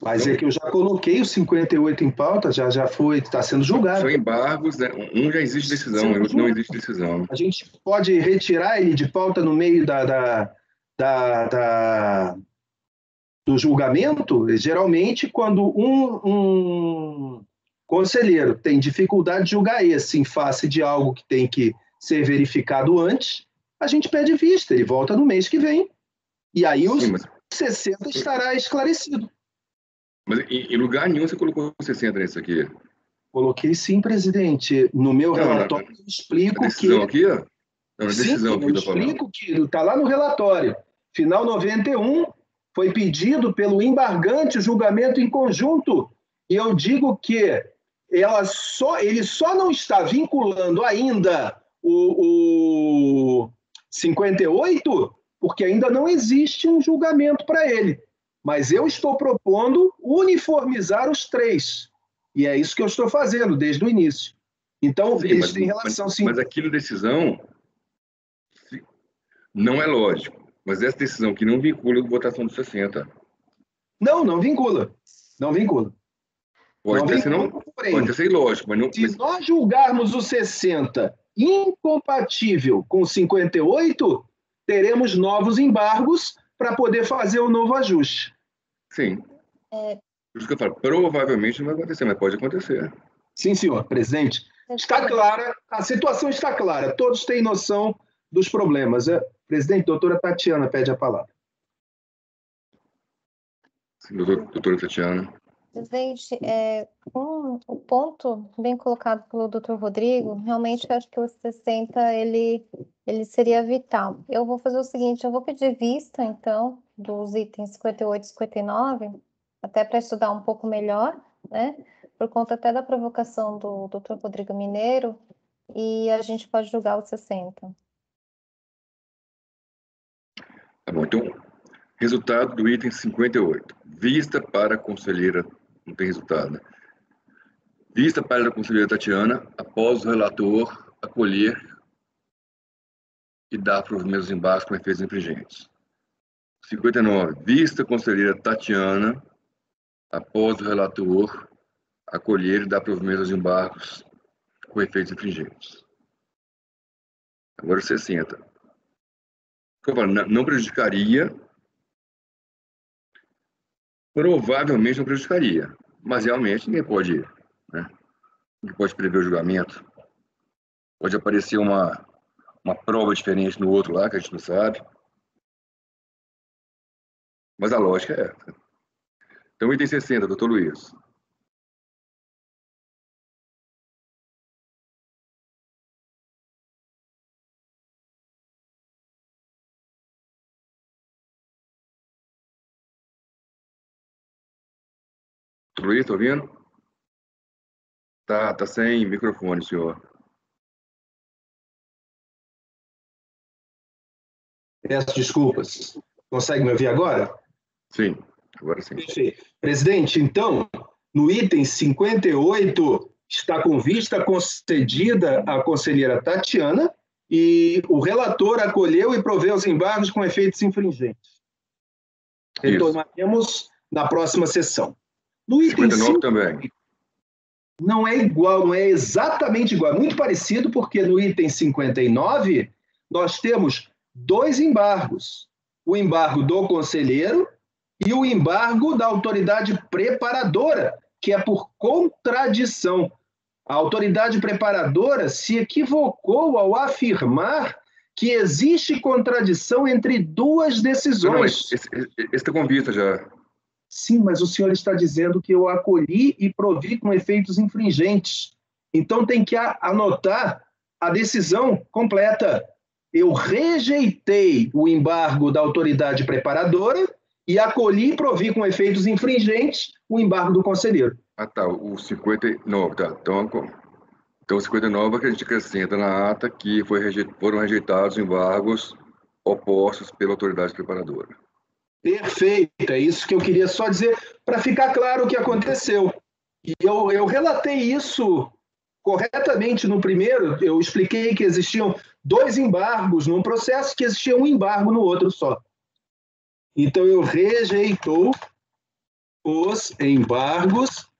Mas é que eu já coloquei o 58 em pauta, já foi, está sendo julgado. São embargos, né? Um já existe decisão, o outro não existe decisão. A gente pode retirar ele de pauta no meio do julgamento, geralmente quando conselheiro tem dificuldade de julgar esse em face de algo que tem que ser verificado antes, a gente pede vista, ele volta no mês que vem. E aí os 60 estará esclarecido. Mas em lugar nenhum você colocou 60 nisso aqui. Coloquei sim, presidente. No meu relatório eu explico decisão que... aqui, ó? Não, Sim, eu explico que está lá no relatório. Final 91, foi pedido pelo embargante o julgamento em conjunto. E eu digo que ele só não está vinculando ainda o 58, porque ainda não existe um julgamento para ele. Mas eu estou propondo uniformizar os três. E é isso que eu estou fazendo desde o início. Então, sim, eles têm relação, sim. Mas aqui na decisão, não é lógico. Mas essa decisão que não vincula a votação dos 60. Não vincula. Não vincula. Pode ter sido ilógico, mas não... Se nós julgarmos o 60 incompatível com o 58, teremos novos embargos para poder fazer o novo ajuste. Sim. Por isso que eu falo, provavelmente não vai acontecer, mas pode acontecer. Sim, senhor presidente. Está clara, a situação está clara, todos têm noção dos problemas. Presidente, doutora Tatiana pede a palavra. Sim, doutora Tatiana. Presidente, o ponto bem colocado pelo doutor Rodrigo, realmente eu acho que o 60 ele seria vital. Eu vou fazer o seguinte, eu vou pedir vista, então, dos itens 58 e 59, até para estudar um pouco melhor, né? Por conta até da provocação do doutor Rodrigo Mineiro, e a gente pode julgar o 60. Tá bom, então, resultado do item 58. Vista para a conselheira... Não tem resultado, né? Vista para a conselheira Tatiana, após o relator acolher e dar provimento aos embargos com efeitos infringentes. 59. Vista a conselheira Tatiana, após o relator acolher e dar provimento aos embargos com efeitos infringentes. Agora 60. Não prejudicaria... Provavelmente não prejudicaria, mas realmente ninguém pode, né? Ninguém pode prever o julgamento. Pode aparecer uma prova diferente no outro lá, que a gente não sabe. Mas a lógica é essa. Então, item 60, doutor Luiz. Luiz, está ouvindo? Tá sem microfone, senhor. Peço desculpas. Consegue me ouvir agora? Sim, agora sim. Perfeito. Presidente, então, no item 58, está com vista concedida à conselheira Tatiana e o relator acolheu e proveu os embargos com efeitos infringentes. Retornaremos na próxima sessão. No item 59 também. Não é igual, não é exatamente igual, é muito parecido, porque no item 59 nós temos dois embargos. O embargo do conselheiro e o embargo da autoridade preparadora, que é por contradição. A autoridade preparadora se equivocou ao afirmar que existe contradição entre duas decisões. Esse está com vista já. Sim, mas o senhor está dizendo que eu acolhi e provi com efeitos infringentes. Então tem que anotar a decisão completa. Eu rejeitei o embargo da autoridade preparadora e acolhi e provi com efeitos infringentes o embargo do conselheiro. Ah, tá. O 59, tá. Então o 59 é que a gente acrescenta na ata que foram rejeitados embargos opostos pela autoridade preparadora. Perfeito, é isso que eu queria só dizer, para ficar claro o que aconteceu. E eu relatei isso corretamente no primeiro, eu expliquei que existiam dois embargos num processo, que existia um embargo no outro só. Então, eu rejeitou os embargos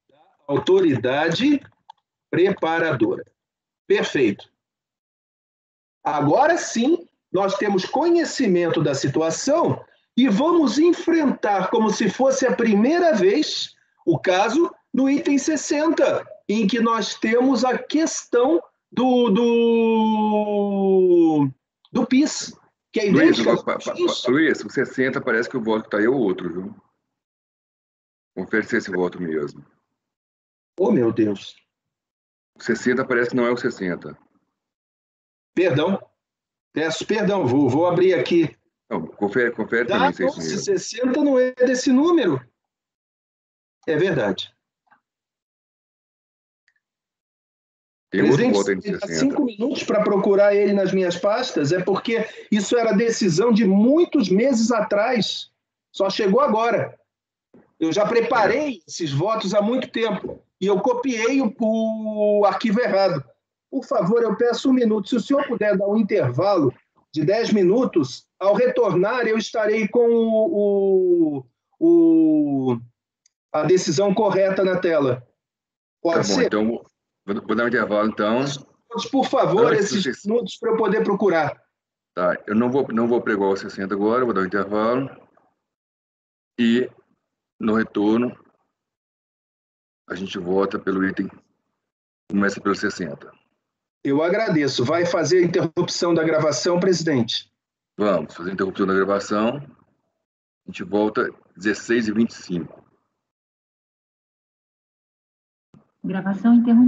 da autoridade preparadora. Perfeito. Agora sim, nós temos conhecimento da situação e vamos enfrentar, como se fosse a primeira vez, o caso do item 60, em que nós temos a questão do PIS, que é idêntica. Luiz, o 60 parece que o voto que está aí é o outro, viu? Confere se é esse voto mesmo. Oh, meu Deus. O 60 parece que não é o 60. Perdão. Peço perdão, vou abrir aqui. Não, confere também se é isso mesmo. 60 não é desse número. É verdade. Tem outro voto aí no 60. 5 minutos para procurar ele nas minhas pastas, é porque isso era decisão de muitos meses atrás. Só chegou agora. Eu já preparei esses votos há muito tempo e eu copiei o arquivo errado. Por favor, eu peço 1 minuto. Se o senhor puder dar um intervalo de 10 minutos, ao retornar eu estarei com a decisão correta na tela. Pode ser? Então, vou dar um intervalo, então. Por favor, esses minutos para eu poder procurar. Tá, eu não vou pregar o 60 agora, vou dar um intervalo. E, no retorno, a gente vota pelo item, começa pelo 60. Eu agradeço. Vai fazer a interrupção da gravação, presidente? Vamos fazer a interrupção da gravação. A gente volta 16h25. Gravação interrompida.